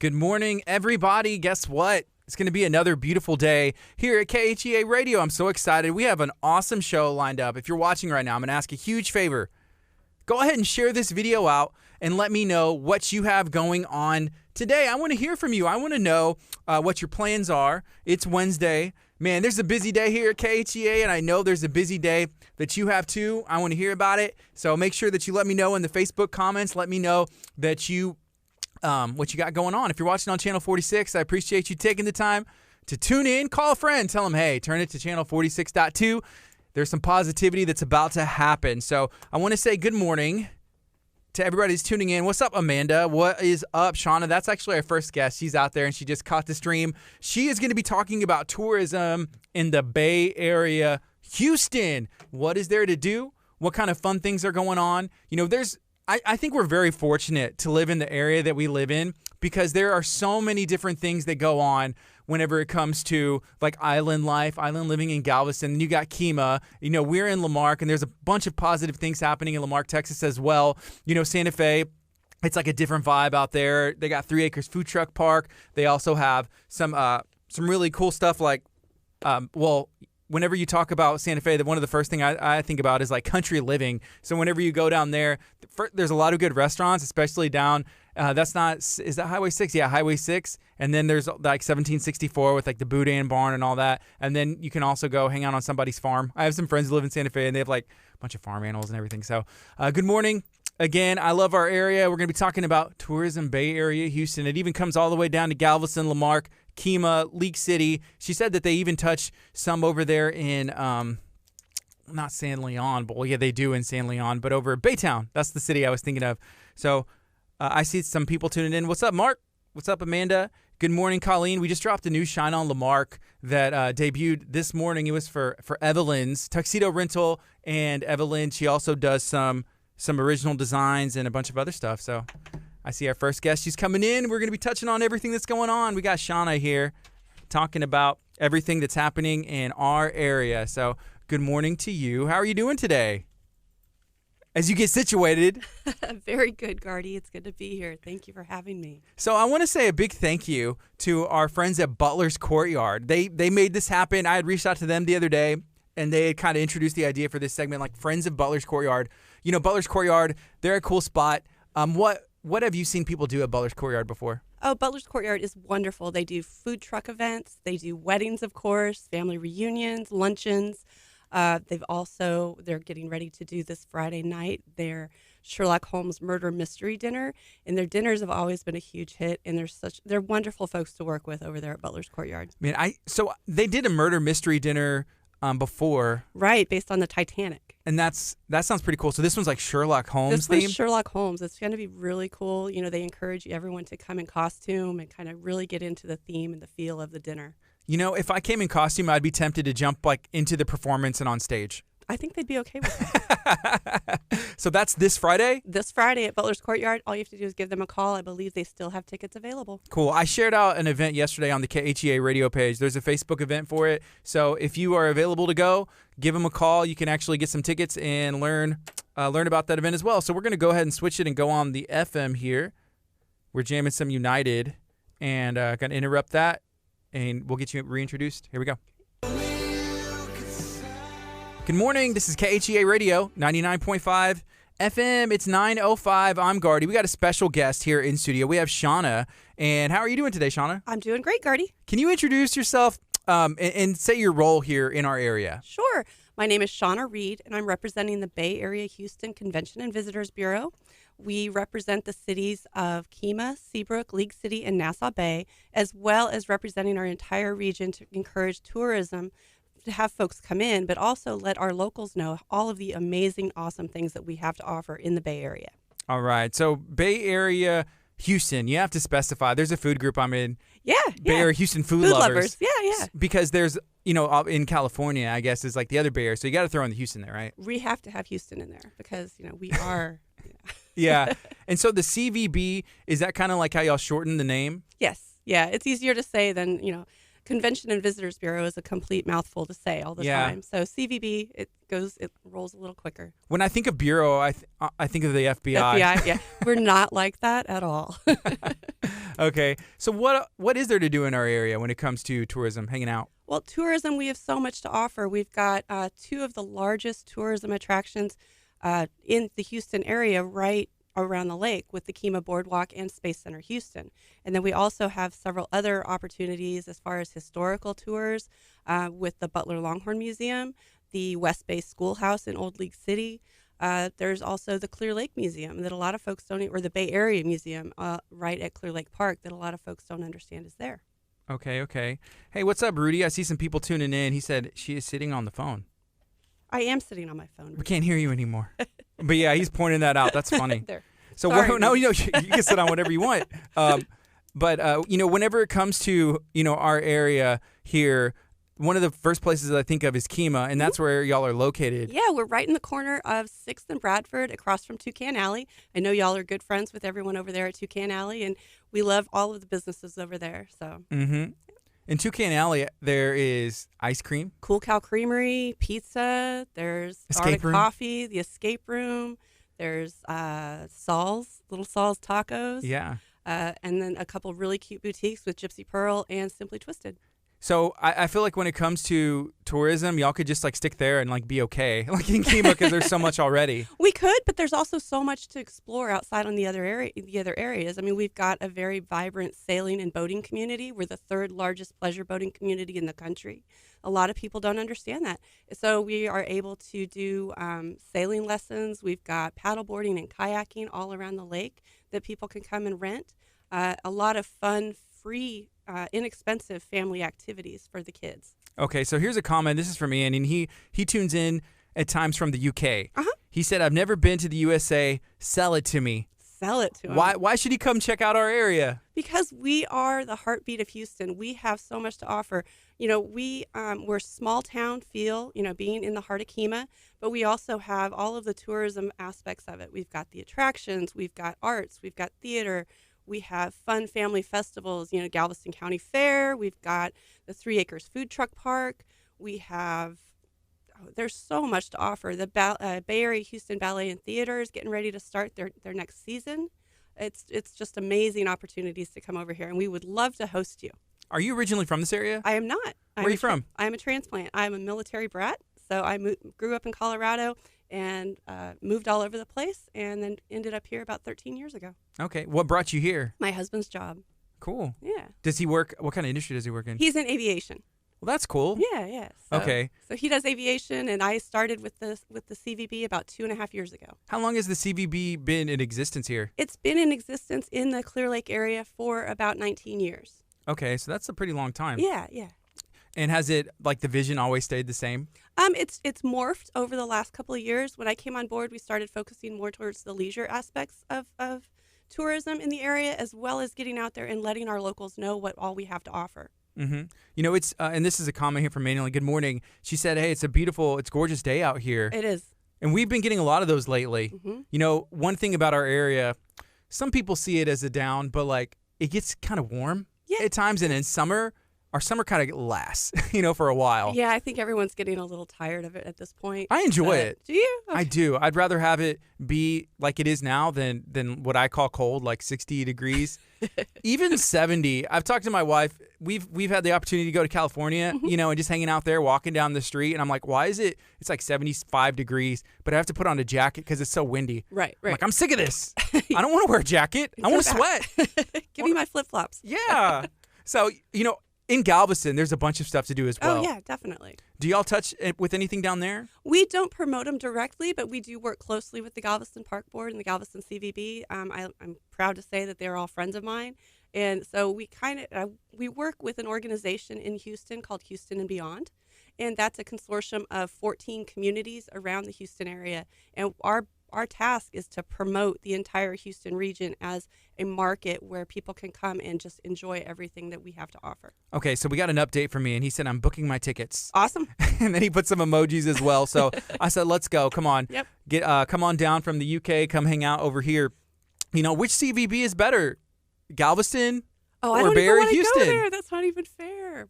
Good morning, everybody. Guess what? It's going to be another beautiful day here at KHEA Radio. I'm so excited. We have an awesome show lined up. If you're watching right now, I'm going to ask a huge favor. Go ahead and share this video out and let me know what you have going on today. I want to hear from you. I want to know what your plans are. It's Wednesday. Man, there's a busy day here at KHEA, and I know there's a busy day that you have too. I want to hear about it. So make sure that you let me know in the Facebook comments. Let me know that what you got going on. If you're watching on Channel 46, I appreciate you taking the time to tune in. Call a friend. Tell them, hey, turn it to Channel 46.2. There's some positivity that's about to happen. So I want to say good morning to everybody who's tuning in. What's up, Amanda? What is up, Shauna? That's actually our first guest. She's out there, and she just caught the stream. She is going to be talking about tourism in the Bay Area, Houston. What is there to do? What kind of fun things are going on? You know, I think we're very fortunate to live in the area that we live in because there are so many different things that go on whenever it comes to like island life, island living in Galveston. And you got KHEA. You know, we're in Lamarck, and there's a bunch of positive things happening in Lamarck, Texas as well. You know, Santa Fe, it's like a different vibe out there. They got 3 Acres Food Truck Park. They also have some really cool stuff like, whenever you talk about Santa Fe, one of the first thing I think about is like country living. So whenever you go down there, there's a lot of good restaurants, especially down. Is that Highway 6? Yeah, Highway 6. And then there's like 1764 with like the Boudin Barn and all that. And then you can also go hang out on somebody's farm. I have some friends who live in Santa Fe, and they have like a bunch of farm animals and everything. So good morning. Again, I love our area. We're going to be talking about tourism, Bay Area, Houston. It even comes all the way down to Galveston, Lamarck, KHEA, League City. She said that they even touch some over there in, not San Leon, but well, yeah, they do in San Leon, but over Baytown. That's the city I was thinking of. So I see some people tuning in. What's up, Mark? What's up, Amanda? Good morning, Colleen. We just dropped a new Shine on Lamarck that debuted this morning. It was for Evelyn's Tuxedo Rental, and Evelyn, she also does some original designs and a bunch of other stuff. So I see our first guest. She's coming in. We're going to be touching on everything that's going on. We got Shauna here talking about everything that's happening in our area. So good morning to you. How are you doing today? As you get situated. Very good, Gardy. It's good to be here. Thank you for having me. So I want to say a big thank you to our friends at Butler's Courtyard. They made this happen. I had reached out to them the other day, and they had kind of introduced the idea for this segment, like Friends of Butler's Courtyard. You know, Butler's Courtyard, they're a cool spot. What have you seen people do at Butler's Courtyard before? Oh, Butler's Courtyard is wonderful. They do food truck events. They do weddings, of course, family reunions, luncheons. They're getting ready to do this Friday night their Sherlock Holmes murder mystery dinner, and their dinners have always been a huge hit, and they're wonderful folks to work with over there at Butler's Courtyard. Man, so they did a murder mystery dinner before. Right, based on the Titanic. And that sounds pretty cool. So this one's like Sherlock Holmes themed? This theme? was Sherlock Holmes. It's going to be really cool. You know, they encourage everyone to come in costume and kind of really get into the theme and the feel of the dinner. You know, if I came in costume, I'd be tempted to jump like into the performance and on stage. I think they'd be okay with that. So that's this Friday? This Friday at Butler's Courtyard. All you have to do is give them a call. I believe they still have tickets available. Cool. I shared out an event yesterday on the KHEA radio page. There's a Facebook event for it. So if you are available to go, give them a call. You can actually get some tickets and learn about that event as well. So we're going to go ahead and switch it and go on the FM here. We're jamming some United, and going to interrupt that, and we'll get you reintroduced. Here we go. Good morning. This is KHEA Radio, 99.5 FM. It's 9:05. I'm Gardy. We got a special guest here in studio. We have Shauna. And how are you doing today, Shauna? I'm doing great, Gardy. Can you introduce yourself and say your role here in our area? Sure. My name is Shauna Reed, and I'm representing the Bay Area Houston Convention and Visitors Bureau. We represent the cities of KHEA, Seabrook, League City, and Nassau Bay, as well as representing our entire region to encourage tourism, to have folks come in, but also let our locals know all of the amazing, awesome things that we have to offer in the Bay Area. All right. So Bay Area, Houston, you have to specify. There's a food group I'm in. Yeah. Bay Area, Houston food lovers. Yeah. Because there's, you know, in California, I guess, is like the other Bay Area. So you got to throw in the Houston there, right? We have to have Houston in there because, you know, we are. Yeah. And so the CVB, is that kind of like how y'all shorten the name? Yes. Yeah. It's easier to say than, you know, Convention and Visitors Bureau is a complete mouthful to say all the time. So CVB, it rolls a little quicker. When I think of bureau, I think of the FBI. FBI, yeah. We're not like that at all. Okay. So what is there to do in our area when it comes to tourism, hanging out? Well, tourism, we have so much to offer. We've got two of the largest tourism attractions in the Houston area right around the lake with the KEMA Boardwalk and Space Center Houston. And then we also have several other opportunities as far as historical tours with the Butler Longhorn Museum, the West Bay Schoolhouse in Old League City. There's also the Clear Lake Museum that a lot of folks don't, or the Bay Area Museum right at Clear Lake Park that a lot of folks don't understand is there. Okay. Hey, what's up, Rudy? I see some people tuning in. He said she is sitting on the phone. I am sitting on my phone. We can't hear you anymore. But yeah, he's pointing that out. That's funny. There. So Sorry, no, you can sit on whatever you want. But whenever it comes to our area here, one of the first places I think of is KEMA, and that's where y'all are located. Yeah, we're right in the corner of 6th and Bradford, across from Toucan Alley. I know y'all are good friends with everyone over there at Toucan Alley, and we love all of the businesses over there. So. Mm-hmm. In Toucan Alley, there is ice cream, Cool Cow Creamery, pizza. There's Escape room. Coffee, the escape room. There's Little Saul's Tacos. Yeah. And then a couple really cute boutiques with Gypsy Pearl and Simply Twisted. So I feel like when it comes to tourism, y'all could just stick there and be okay, like in KEMA, because there's so much already. We could, but there's also so much to explore outside on the other areas. I mean, we've got a very vibrant sailing and boating community. We're the third largest pleasure boating community in the country. A lot of people don't understand that. So we are able to do sailing lessons. We've got paddleboarding and kayaking all around the lake that people can come and rent. A lot of fun, free, inexpensive family activities for the kids. Okay, so here's a comment. This is from Ian, and he tunes in at times from the UK. Uh-huh. He said, "I've never been to the USA. Sell it to me." Sell it to him. Why should he come check out our area? Because we are the heartbeat of Houston. We have so much to offer. We're small town feel, being in the heart of KEMA, but we also have all of the tourism aspects of it. We've got the attractions, we've got arts, we've got theater. We have fun family festivals, Galveston County Fair. We've got the 3 Acres Food Truck Park. We have, there's so much to offer. The Bay Area Houston Ballet and Theater is getting ready to start their next season. It's just amazing opportunities to come over here, and we would love to host you. Are you originally from this area? I am not. Where are you from? I'm a transplant. I'm a military brat, so I grew up in Colorado and moved all over the place, and then ended up here about 13 years ago. Okay. What brought you here? My husband's job. Cool. Yeah. Does he work? What kind of industry does he work in? He's in aviation. Well, that's cool. Yeah. Okay. So he does aviation, and I started with the CVB about 2.5 years ago. How long has the CVB been in existence here? It's been in existence in the Clear Lake area for about 19 years. Okay, so that's a pretty long time. Yeah. And has it, the vision always stayed the same? It's morphed over the last couple of years. When I came on board, we started focusing more towards the leisure aspects of tourism in the area, as well as getting out there and letting our locals know what all we have to offer. Mm-hmm. It's and this is a comment here from Manuel. Good morning. She said, "Hey, it's it's gorgeous day out here." It is. And we've been getting a lot of those lately. Mm-hmm. One thing about our area, some people see it as a down, but it gets kind of warm at times, and in summer, our summer kind of lasts, for a while. Yeah, I think everyone's getting a little tired of it at this point. I enjoy it. Do you? Okay. I do. I'd rather have it be like it is now than what I call cold, like 60 degrees, even 70. I've talked to my wife. We've had the opportunity to go to California, and just hanging out there, walking down the street, and I'm like, why is it? It's like 75 degrees, but I have to put on a jacket because it's so windy. Right. I'm like, I'm sick of this. I don't want to wear a jacket. I want to sweat. Give me my flip flops. Yeah. So in Galveston, there's a bunch of stuff to do as well. Oh, yeah, definitely. Do y'all touch with anything down there? We don't promote them directly, but we do work closely with the Galveston Park Board and the Galveston CVB. I'm proud to say that they're all friends of mine. And so we work with an organization in Houston called Houston and Beyond. And that's a consortium of 14 communities around the Houston area. And our task is to promote the entire Houston region as a market where people can come and just enjoy everything that we have to offer. Okay, so we got an update from me, and he said, I'm booking my tickets. Awesome. And then he put some emojis as well. So I said, let's go. Come on. Yep. Come on down from the UK. Come hang out over here. Which CVB is better? Galveston or Bay Area Houston? Go there. That's not even fair.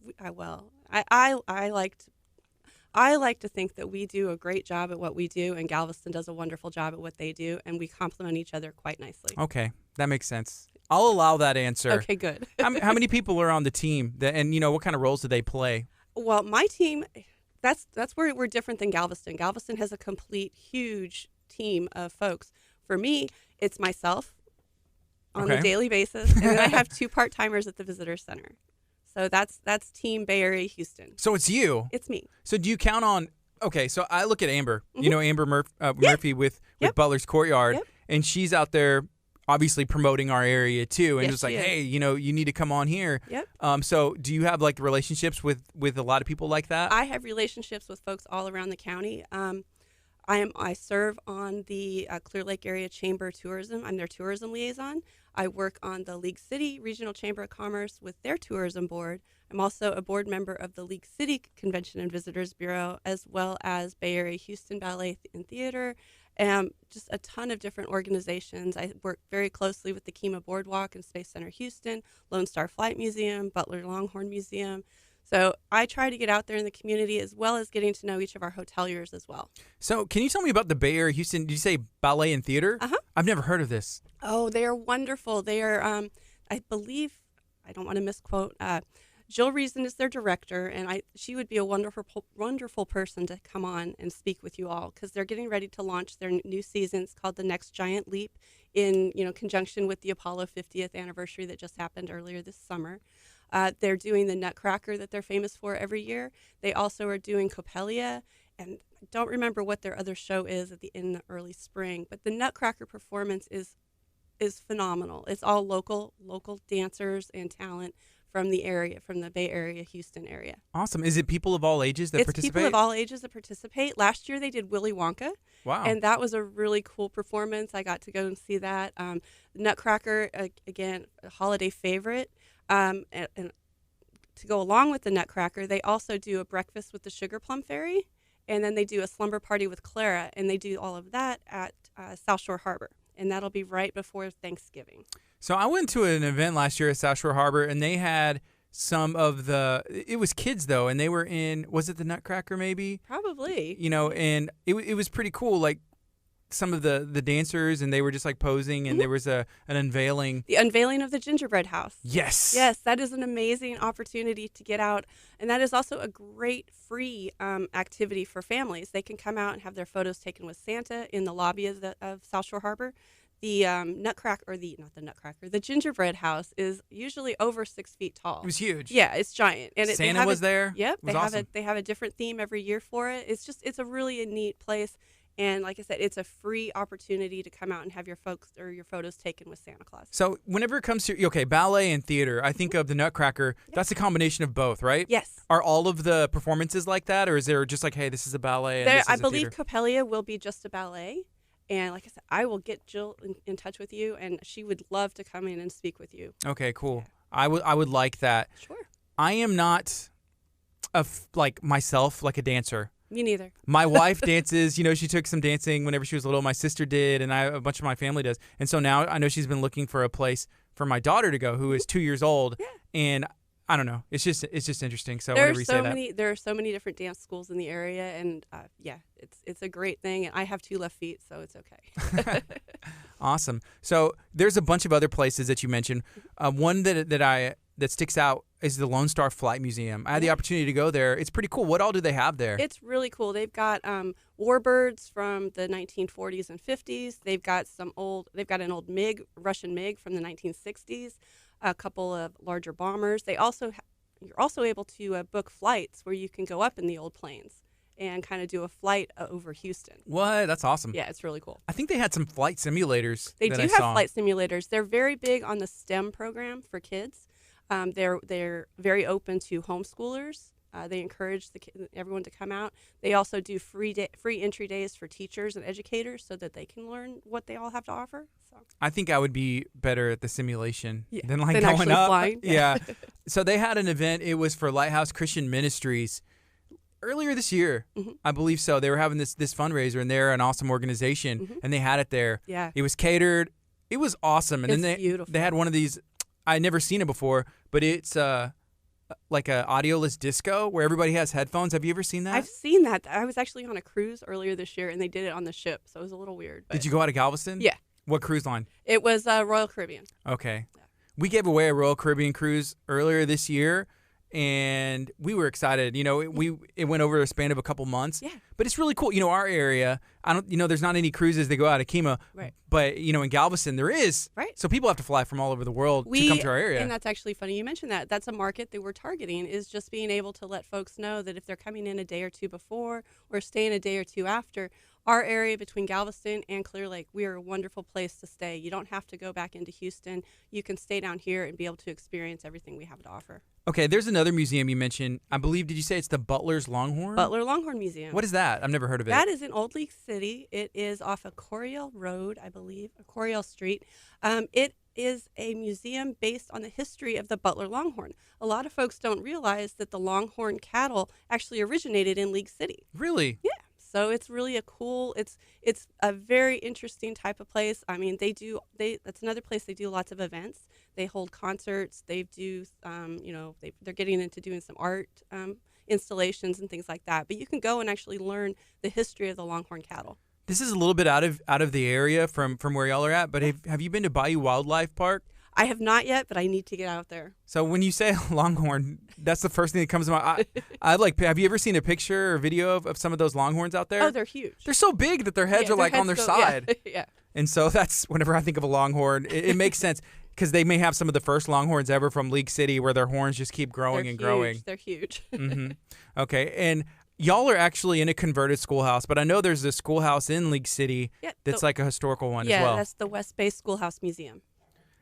I like to think that we do a great job at what we do, and Galveston does a wonderful job at what they do, and we complement each other quite nicely. Okay, that makes sense. I'll allow that answer. Okay, good. How many people are on the team? And, what kind of roles do they play? Well, my team, that's where we're different than Galveston. Galveston has a complete, huge team of folks. For me, it's myself on a daily basis, and then I have 2 part-timers at the Visitor Center. So that's Team Bay Area Houston. So it's you. It's me. So do you count on? Okay, so I look at Amber. Mm-hmm. You know Amber Murphy with Butler's Courtyard, and she's out there obviously promoting our area too, and Yes, just like, she is. hey, you need to come on here. Yep. So do you have like relationships with a lot of people like that? I have relationships with folks all around the county. I serve on the Clear Lake Area Chamber of Tourism. I'm their tourism liaison. I work on the League City Regional Chamber of Commerce with their tourism board. I'm also a board member of the League City Convention and Visitors Bureau, as well as Bay Area Houston Ballet and Theater, and just a ton of different organizations. I work very closely with the KHEA Boardwalk and Space Center Houston, Lone Star Flight Museum, Butler Longhorn Museum. So I try to get out there in the community, as well as getting to know each of our hoteliers as well. So can you tell me about the Bay Area Houston? Did you say ballet and theater? Uh-huh. I've never heard of this. Oh, they are wonderful. They are, I believe, I don't want to misquote, Jill Reason is their director, and she would be a wonderful person to come on and speak with you all, because they're getting ready to launch their new season. It's called The Next Giant Leap, in conjunction with the Apollo 50th anniversary that just happened earlier this summer. They're doing the Nutcracker that they're famous for every year. They also are doing Coppelia, and I don't remember what their other show is in the early spring, but the Nutcracker performance is phenomenal. It's all local dancers and talent from the area, from the Bay Area, Houston area. Awesome. Is it people of all ages that participate? It's people of all ages that participate. Last year they did Willy Wonka. Wow. And that was a really cool performance. I got to go and see that. Nutcracker, again, a holiday favorite. And to go along with the Nutcracker, they also do a breakfast with the Sugar Plum Fairy, and then they do a slumber party with Clara, and they do all of that at South Shore Harbor, and that'll be right before Thanksgiving. So I went to an event last year at South Shore Harbor, and they had some of it was kids though, and they were in, was it the Nutcracker maybe? Probably. And it was pretty cool, like some of the dancers, and they were just like posing, and Mm-hmm. there was an unveiling. The unveiling of the gingerbread house. Yes. Yes, that is an amazing opportunity to get out. And that is also a great free activity for families. They can come out and have their photos taken with Santa in the lobby of South Shore Harbor. The the gingerbread house is usually over 6 feet tall. It was huge. Yeah, it's giant. And Santa was there. Yep. It was awesome. They have a different theme every year for it. It's a really neat place. And like I said, it's a free opportunity to come out and have your folks or your photos taken with Santa Claus. So whenever it comes to, ballet and theater, I think of the Nutcracker. Yep. That's a combination of both, right? Yes. Are all of the performances like that, or is there just like, hey, this is a ballet and this is I a believe theater? Coppelia will be just a ballet. And like I said, I will get Jill in touch with you, and she would love to come in and speak with you. Okay, cool. Yeah. I would like that. Sure. I am not myself, like a dancer. Me neither. My wife dances. She took some dancing whenever she was little. My sister did, and a bunch of my family does. And so now I know she's been looking for a place for my daughter to go, who is 2 years old. Yeah. And I don't know. It's just interesting. So whenever you say that, there are so many different dance schools in the area, and it's a great thing. And I have 2 left feet, so it's okay. Awesome. So there's a bunch of other places that you mentioned. One that sticks out is the Lone Star Flight Museum. I had the opportunity to go there. It's pretty cool. What all do they have there? It's really cool. They've got warbirds from the 1940s and 50s. They've got an old MiG, Russian MiG from the 1960s. A couple of larger bombers. You're also able to book flights where you can go up in the old planes and kind of do a flight over Houston. What? That's awesome. Yeah, it's really cool. I think they had some flight simulators. They do have flight simulators. They're very big on the STEM program for kids. They're very open to homeschoolers. They encourage everyone to come out. They also do free entry days for teachers and educators so that they can learn what they all have to offer. So I think I would be better at the simulation than than going up. Flying. Yeah. So they had an event. It was for Lighthouse Christian Ministries earlier this year. Mm-hmm. I believe so. They were having this fundraiser, and they're an awesome organization, mm-hmm. and they had it there. Yeah. It was catered. It was awesome. And then beautiful. They had one of these. I'd never seen it before, but it's like a audioless disco where everybody has headphones. Have you ever seen that? I've seen that. I was actually on a cruise earlier this year, and they did it on the ship, so it was a little weird. But Did you go out of Galveston? Yeah. What cruise line? It was Royal Caribbean. Okay. Yeah. We gave away a Royal Caribbean cruise earlier this year, and we were excited. It went over a span of a couple months. Yeah. But it's really cool. Our area, there's not any cruises that go out of KHEA. Right. But, in Galveston, there is. Right. So people have to fly from all over the world to come to our area. And that's actually funny you mentioned that. That's a market that we're targeting, is just being able to let folks know that if they're coming in a day or two before or staying a day or two after, our area between Galveston and Clear Lake, we are a wonderful place to stay. You don't have to go back into Houston. You can stay down here and be able to experience everything we have to offer. Okay, there's another museum you mentioned. I believe, did you say it's the Butler's Longhorn? Butler Longhorn Museum. What is that? I've never heard of it. That is in Old League City. It is off of Coryell Road, I believe, or Coryell Street. It is a museum based on the history of the Butler Longhorn. A lot of folks don't realize that the Longhorn cattle actually originated in League City. Really? Yeah. So it's really it's a very interesting type of place. I mean, that's another place they do lots of events. They hold concerts. They do, they're getting into doing some art installations and things like that. But you can go and actually learn the history of the Longhorn cattle. This is a little bit out of the area from where y'all are at, but have you been to Bayou Wildlife Park? I have not yet, but I need to get out there. So when you say Longhorn, that's the first thing that comes to mind. Have you ever seen a picture or video of some of those Longhorns out there? Oh, they're huge. They're so big that their heads are like on their side. Yeah. And so that's, whenever I think of a Longhorn, it makes sense, because they may have some of the first Longhorns ever from League City, where their horns just keep growing and growing. They're huge. Mm-hmm. Okay, and y'all are actually in a converted schoolhouse, but I know there's a schoolhouse in League City that's like a historical one as well. Yeah, that's the West Bay Schoolhouse Museum.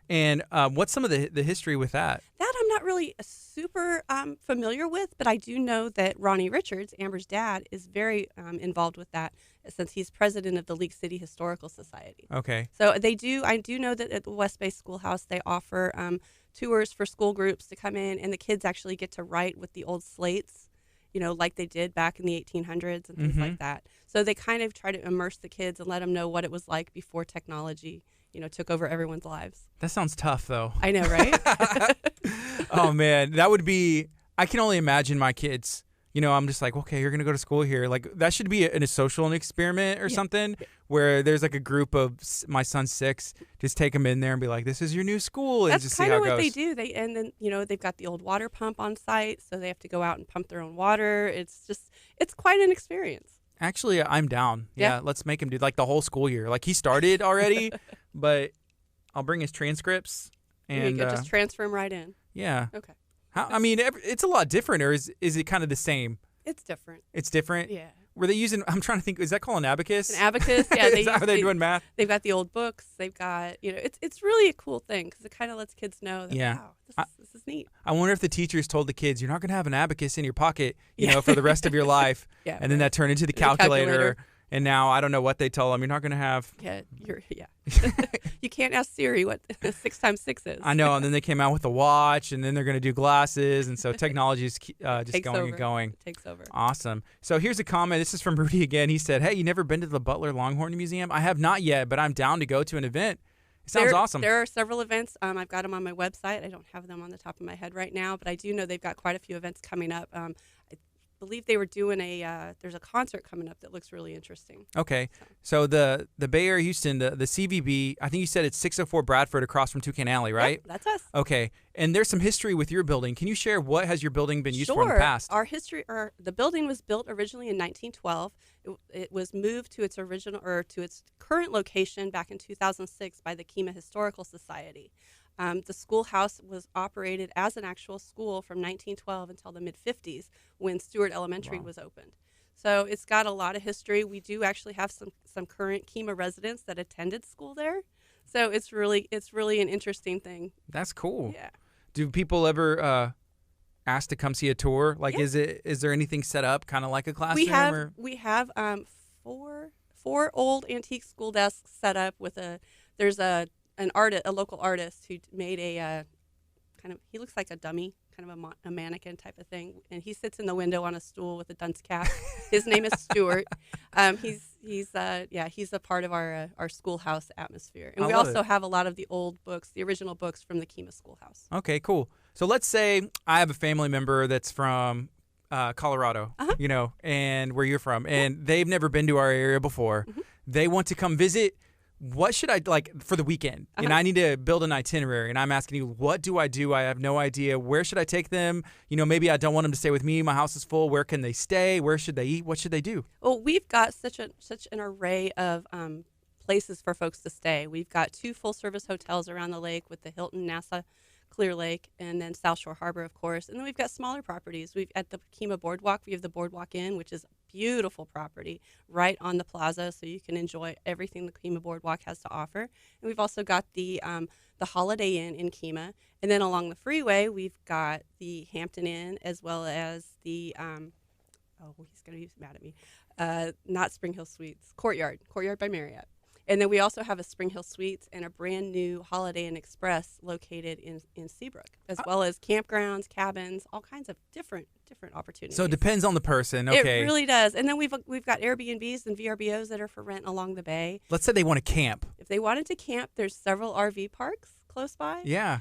And what's some of the history with that? That I'm not really super familiar with, but I do know that Ronnie Richards, Amber's dad, is very involved with that, since he's president of the League City Historical Society. Okay. So I do know that at the West Bay Schoolhouse they offer tours for school groups to come in, and the kids actually get to write with the old slates, like they did back in the 1800s and things like that. So they kind of try to immerse the kids and let them know what it was like before technology took over everyone's lives. That sounds tough, though. I know, right? Oh, man. That would be – I can only imagine my kids. I'm just like, okay, you're going to go to school here. Like, that should be a social experiment or something, where there's like a group of my son's 6, just take them in there and be like, this is your new school, and just see how it goes. That's kind of what they do. And then, they've got the old water pump on site, so they have to go out and pump their own water. It's quite an experience. Actually, I'm down. Yeah, let's make him do like the whole school year. Like, he started already, but I'll bring his transcripts and you could just transfer him right in. Yeah. Okay. It's a lot different, or is it kind of the same? It's different. It's different? Yeah. Were they using, I'm trying to think, is that called an abacus? An abacus, yeah. Are they doing math? They've got the old books. They've got, it's really a cool thing, because it kind of lets kids know that, wow, this is neat. I wonder if the teachers told the kids, you're not going to have an abacus in your pocket, for the rest of your life. Yeah. And then that turned into the calculator. And now I don't know what they tell them. You're not going to have. Yeah, you can't ask Siri what 6 times 6 is. I know. And then they came out with a watch, and then they're going to do glasses. And so technology is just going and going. It takes over. Awesome. So here's a comment. This is from Rudy again. He said, hey, you never been to the Butler Longhorn Museum? I have not yet, but I'm down to go to an event. It sounds awesome. There are several events. I've got them on my website. I don't have them on the top of my head right now, but I do know they've got quite a few events coming up. I believe they were doing there's a concert coming up that looks really interesting. Okay. So the Bay Area Houston, the CVB, I think you said it's 604 Bradford across from Toucan Alley, right? Yep, that's us. Okay. And there's some history with your building. Can you share what has your building been used for in the past? Our history, the building was built originally in 1912. It was moved to its current location back in 2006 by the KHEA Historical Society. The schoolhouse was operated as an actual school from 1912 until the mid-50s, when Stewart Elementary was opened. So it's got a lot of history. We do actually have some current KHEA residents that attended school there. So it's really an interesting thing. That's cool. Yeah. Do people ever ask to come see a tour? Like, is there anything set up kind of like a classroom? We have four old antique school desks set up with there's a local artist who made he looks like a dummy, kind of a mannequin type of thing, and he sits in the window on a stool with a dunce cap. His name is Stuart. He's a part of our schoolhouse atmosphere, and we also have a lot of the old books, the original books from the KHEA Schoolhouse. Okay, cool. So let's say I have a family member that's from Colorado, and where you're from, and they've never been to our area before. Mm-hmm. They want to come visit. what should I like for the weekend? You know, I need to build an itinerary, and I'm asking you, what do? I have no idea. Where should I take them? You know, maybe I don't want them to stay with me. My house is full. Where can they stay? Where should they eat? What should they do? Well, we've got such an array of places for folks to stay. We've got 2 full-service hotels around the lake with the Hilton Nassau Clear Lake, and then South Shore Harbor, of course. And then we've got smaller properties. We've at the KHEA Boardwalk, we have the Boardwalk Inn, which is a beautiful property right on the plaza, so you can enjoy everything the KHEA Boardwalk has to offer. And we've also got the Holiday Inn in KHEA. And then along the freeway, we've got the Hampton Inn, as well as the he's going to be mad at me. Not Spring Hill Suites, Courtyard by Marriott. And then we also have a Spring Hill Suites and a brand new Holiday Inn Express located in Seabrook, as well as campgrounds, cabins, all kinds of different opportunities. So it depends on the person. Okay. It really does. And then we've got Airbnbs and VRBOs that are for rent along the bay. Let's say they want to camp. If they wanted to camp, there's several RV parks close by. Yeah.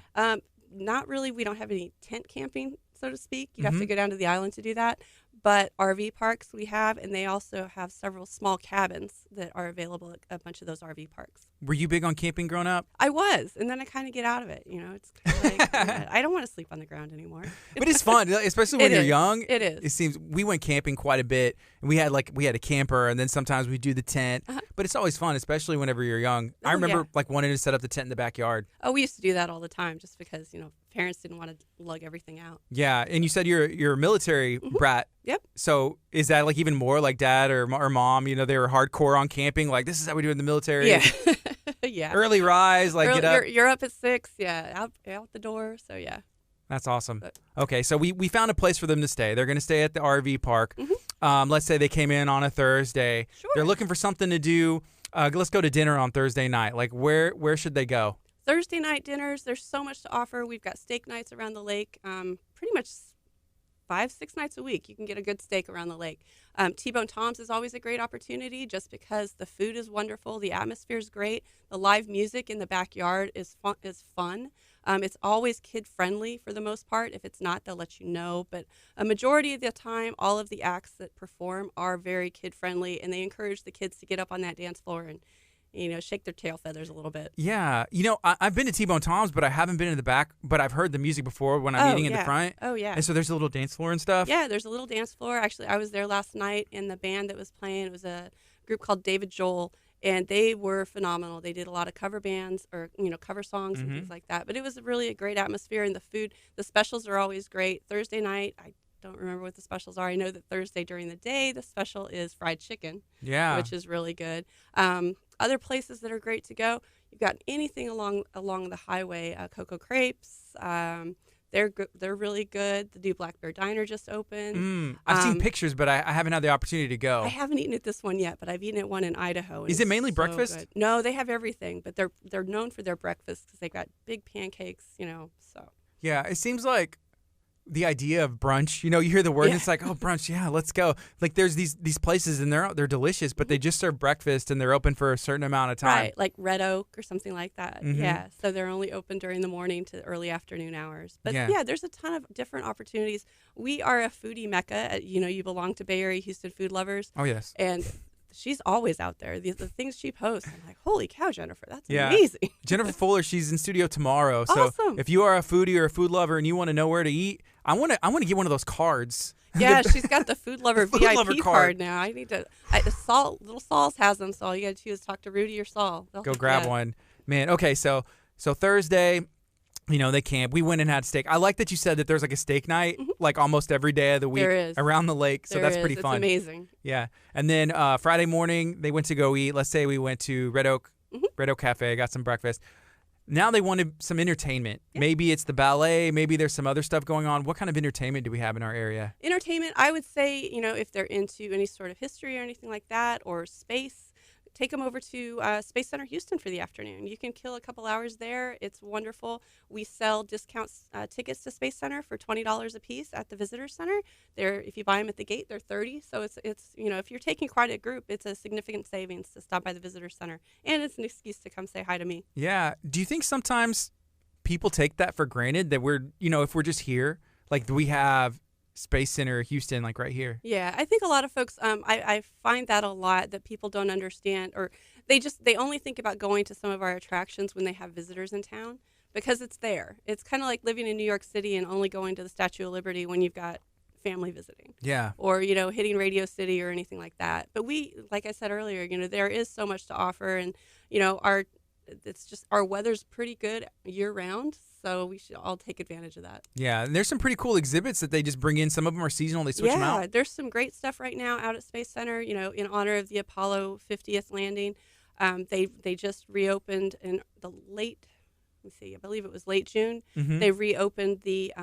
Not really. We don't have any tent camping, so to speak. You have to go down to the island to do that. But RV parks we have, and they also have several small cabins that are available at a bunch of those RV parks. Were you big on camping growing up? I was, and then I kind of get out of it. You know, it's kind of like I don't want to sleep on the ground anymore. But it's fun, especially when you're young. It is. It seems we went camping quite a bit, and we had a camper, and then sometimes we do the tent. But it's always fun, especially whenever you're young. I remember wanting to set up the tent in the backyard. Oh, we used to do that all the time, just because parents didn't want to lug everything out. Yeah, and you said you're a military brat. Yep. So is that like even more like dad or mom? You know, they were hardcore on camping. Like, this is how we do it in the military. Yeah. Yeah. Early rise, get up. You're up at 6. Yeah, out the door. So yeah. That's awesome. Okay, so we found a place for them to stay. They're going to stay at the RV park. Let's say they came in on a Thursday. Sure. They're looking for something to do. Let's go to dinner on Thursday night. Like, where should they go? Thursday night dinners, there's so much to offer. We've got steak nights around the lake, pretty much 5-6 nights a week. You can get a good steak around the lake. T-Bone Tom's is always a great opportunity just because the food is wonderful, the atmosphere is great, the live music in the backyard is fun. It's always kid-friendly for the most part. If it's not, they'll let you know. But a majority of the time, all of the acts that perform are very kid-friendly, and they encourage the kids to get up on that dance floor and shake their tail feathers a little bit. Yeah. I've been to T-Bone Tom's, but I haven't been in the back, but I've heard the music before when I'm eating in the front. Oh, yeah. And so there's a little dance floor and stuff? Yeah, there's a little dance floor. Actually, I was there last night, and the band that was playing, it was a group called David Joel, and they were phenomenal. They did a lot of cover bands or, cover songs and things like that. But it was really a great atmosphere, and the specials are always great. Thursday night, I don't remember what the specials are. I know that Thursday during the day, the special is fried chicken, which is really good. Other places that are great to go, you've got anything along the highway. Cocoa Crepes, they're really good. The new Black Bear Diner just opened. I've seen pictures, but I haven't had the opportunity to go. I haven't eaten at this one yet, but I've eaten at one in Idaho. Is it mainly breakfast? Good. No, they have everything, but they're known for their breakfast because they've got big pancakes, so. Yeah, it seems like the idea of brunch, you hear the word and it's like, oh, brunch, yeah, let's go. Like there's these places and they're delicious, but they just serve breakfast and they're open for a certain amount of time. Right, like Red Oak or something like that. Yeah, so they're only open during the morning to early afternoon hours. But yeah, there's a ton of different opportunities. We are a foodie mecca. You belong to Bay Area Houston food lovers. Oh, yes. And she's always out there. The things she posts, I'm like, holy cow, Jennifer, that's amazing. Jennifer Fuller, she's in studio tomorrow. So awesome. If you are a foodie or a food lover and you want to know where to eat, I want to get one of those cards. Yeah, she's got the food lover VIP card now. I need to. Little Saul's has them, so all you got to do is talk to Rudy or Saul. Go grab one, man. Okay, so Thursday, they camp. We went and had steak. I like that you said that there's like a steak night, like almost every day of the week around the lake. So that's pretty fun. It's amazing. Yeah, and then Friday morning they went to go eat. Let's say we went to Red Oak Cafe, got some breakfast. Now they wanted some entertainment. Yeah. Maybe it's the ballet. Maybe there's some other stuff going on. What kind of entertainment do we have in our area? Entertainment, I would say, if they're into any sort of history or anything like that or space, take them over to Space Center Houston for the afternoon. You can kill a couple hours there. It's wonderful. We sell discount tickets to Space Center for $20 a piece at the Visitor Center. If you buy them at the gate, they're $30. So it's if you're taking quite a group, it's a significant savings to stop by the Visitor Center, and it's an excuse to come say hi to me. Yeah. Do you think sometimes people take that for granted that we're if we're just here, like we have Space Center Houston, like right here? Yeah, I think a lot of folks, I find that a lot, that people don't understand, or They only think about going to some of our attractions when they have visitors in town because it's there. It's kind of like living in New York City and only going to the Statue of Liberty when you've got family visiting. Yeah. Or, hitting Radio City or anything like that. But like I said earlier, there is so much to offer, and, our weather's pretty good year round, so we should all take advantage of that. Yeah, and there's some pretty cool exhibits that they just bring in. Some of them are seasonal. They switch them out. Yeah, there's some great stuff right now out at Space Center, in honor of the Apollo 50th landing. They just reopened in the late, let me see, I believe it was late June. Mm-hmm. They reopened the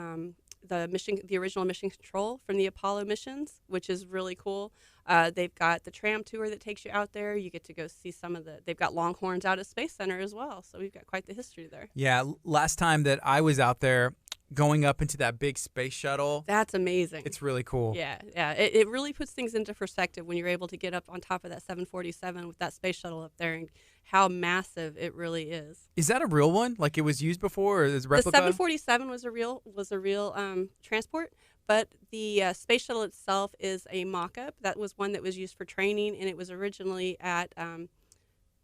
original mission control from the Apollo missions, which is really cool. They've got the tram tour that takes you out there. You get to go see they've got Longhorns out at Space Center as well. So we've got quite the history there. Yeah, last time that I was out there going up into that big space shuttle. That's amazing. It's really cool. Yeah. It really puts things into perspective when you're able to get up on top of that 747 with that space shuttle up there and how massive it really is. Is that a real one? Like it was used before, or is it replica? The 747 was a real transport, but the space shuttle itself is a mock-up. That was one that was used for training, and it was originally at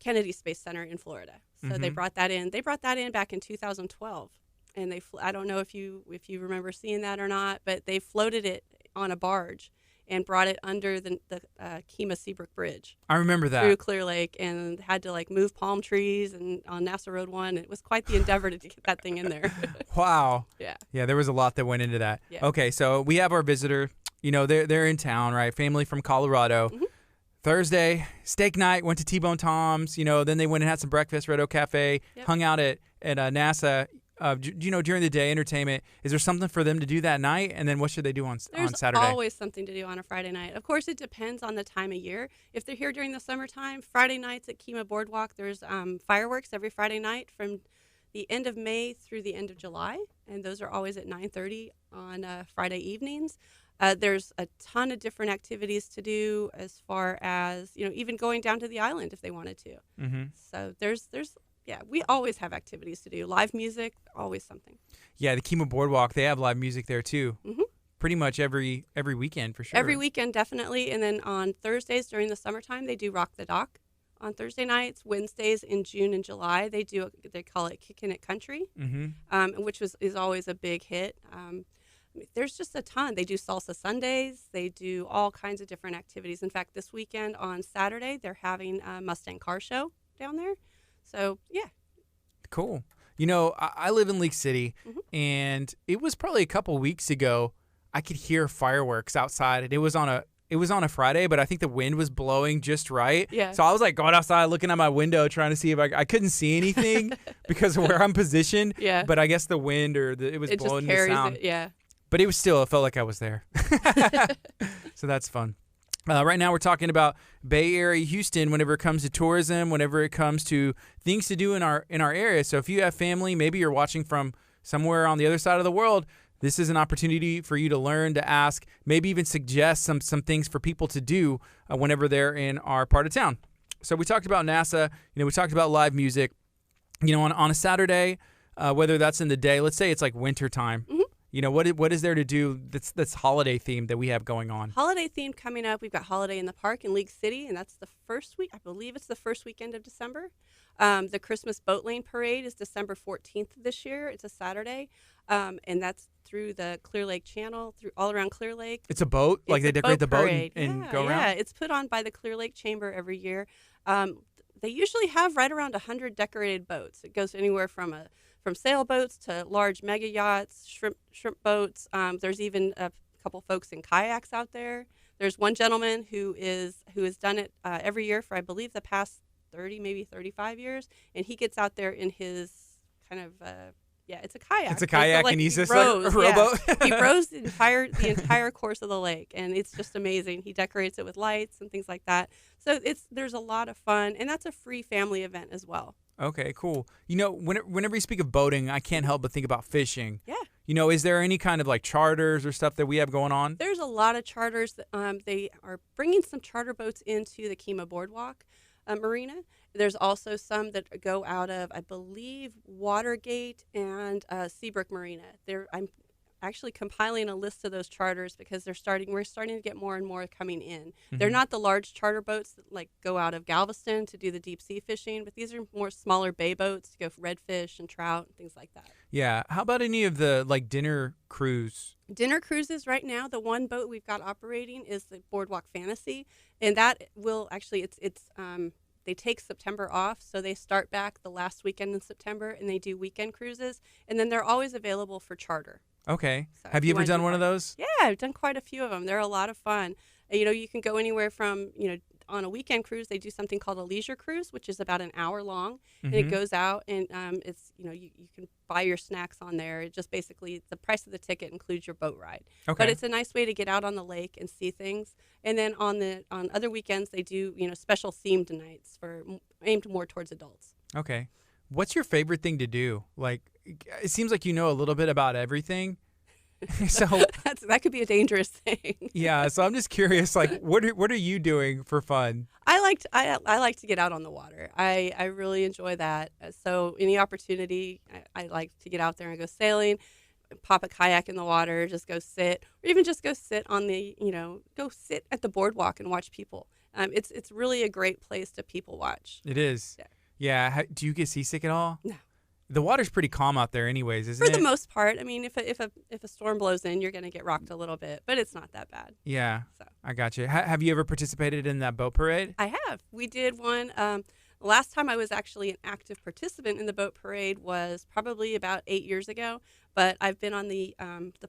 Kennedy Space Center in Florida. So they brought that in. They brought that in back in 2012, and I don't know if you remember seeing that or not, but they floated it on a barge and brought it under the KHEA Seabrook Bridge. I remember that. Through Clear Lake, and had to move palm trees and on NASA Road 1. It was quite the endeavor to get that thing in there. Wow. Yeah. Yeah, there was a lot that went into that. Yeah. Okay, so we have our visitor. They're in town, right? Family from Colorado. Mm-hmm. Thursday, steak night, went to T-Bone Tom's. Then they went and had some breakfast, Red Oak Cafe, hung out at NASA. During the day, entertainment. Is there something for them to do that night? And then what should they do on Saturday? There's always something to do on a Friday night. Of course, it depends on the time of year. If they're here during the summertime, Friday nights at KHEA Boardwalk, there's fireworks every Friday night from the end of May through the end of July. And those are always at 9:30 on Friday evenings. There's a ton of different activities to do as far as, even going down to the island if they wanted to. Mm-hmm. So yeah, we always have activities to do. Live music, always something. Yeah, the KHEA Boardwalk, they have live music there too. Mm-hmm. Pretty much every weekend for sure. Every weekend, definitely. And then on Thursdays during the summertime, they do Rock the Dock. On Thursday nights, Wednesdays in June and July, they call it Kickin' It Country, which is always a big hit. There's just a ton. They do Salsa Sundays. They do all kinds of different activities. In fact, this weekend on Saturday, they're having a Mustang car show down there. So, yeah. Cool. I live in League City, and it was probably a couple weeks ago, I could hear fireworks outside, and it was on a Friday, but I think the wind was blowing just right. Yeah. So I was going outside, looking at my window, trying to see if I couldn't see anything because of where I'm positioned. Yeah. But I guess the wind it was blowing the sound. It, yeah. But it felt like I was there. So that's fun. Right now we're talking about Bay Area Houston whenever it comes to tourism, whenever it comes to things to do in our area. So if you have family, maybe you're watching from somewhere on the other side of the world, this is an opportunity for you to learn, to ask, maybe even suggest some things for people to do whenever they're in our part of town. So we talked about NASA, we talked about live music. On a Saturday, whether that's in the day, let's say it's like winter time. Mm-hmm. What is there to do that's holiday themed that we have going on? Holiday themed coming up. We've got Holiday in the Park in League City, and that's the first week. I believe it's the first weekend of December. The Christmas Boat Lane Parade is December 14th this year. It's a Saturday, and that's through the Clear Lake Channel, all around Clear Lake. It's a boat? Like they decorate the boat and go around? Yeah, it's put on by the Clear Lake Chamber every year. They usually have right around 100 decorated boats. It goes anywhere from sailboats to large mega yachts, shrimp boats. There's even a couple folks in kayaks out there. There's one gentleman who has done it every year for, I believe, the past 30, maybe 35 years, and he gets out there in his kind of it's a kayak. It's a kayak, so, and he's just rows, like a rowboat. Yeah. He rows the entire course of the lake, and it's just amazing. He decorates it with lights and things like that. So there's a lot of fun, and that's a free family event as well. Okay, cool. Whenever you speak of boating, I can't help but think about fishing. Yeah. Is there any kind of like charters or stuff that we have going on? There's a lot of charters. They are bringing some charter boats into the KHEA Boardwalk Marina. There's also some that go out of, I believe, Watergate and Seabrook Marina. actually compiling a list of those charters because we're starting to get more and more coming in. They're Mhm. not the large charter boats that like go out of Galveston to do the deep sea fishing, but these are more smaller bay boats to go for redfish and trout and things like that. Yeah. How about any of the like dinner cruise? Dinner cruises right now, the one boat we've got operating is the Boardwalk Fantasy, and that will actually they take September off, so they start back the last weekend in September and they do weekend cruises, and then they're always available for charter. Okay. So Have if you ever wanna done do one of more. those? Yeah, I've done quite a few of them. They're a lot of fun. You can go anywhere from, on a weekend cruise, they do something called a leisure cruise, which is about an hour long. And it Mhm. goes out and you can buy your snacks on there. It just basically, the price of the ticket includes your boat ride. Okay. But it's a nice way to get out on the lake and see things. And then on other weekends, they do, special themed nights aimed more towards adults. Okay. What's your favorite thing to do? Like, it seems like you know a little bit about everything. So, That could be a dangerous thing. yeah, so I'm just curious, like, what are you doing for fun? I like to get out on the water. I really enjoy that. So any opportunity, I like to get out there and go sailing, pop a kayak in the water, just go sit, or even just go sit go sit at the boardwalk and watch people. It's really a great place to people watch. It is. Yeah. Yeah. Do you get seasick at all? No. The water's pretty calm out there, anyways, isn't For it? the most part, I mean, if a storm blows in, you're going to get rocked a little bit, but it's not that bad. Yeah. So. I got you. Have you ever participated in that boat parade? I have. We did one. The last time I was actually an active participant in the boat parade was probably about 8 years ago, but I've been on the